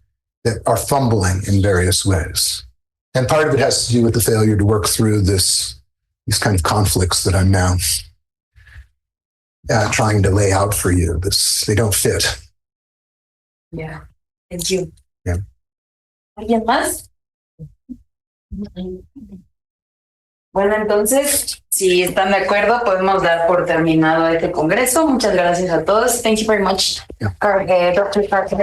that are fumbling in various ways. And part of it has to do with the failure to work through these kind of conflicts that I'm now trying to lay out for you. They don't fit. Yeah, thank you. Yeah. ¿Alguien más? Bueno, entonces, si están de acuerdo, podemos dar por terminado este congreso. Muchas gracias a todos. Thank you very much, Yeah. Dr. Carter.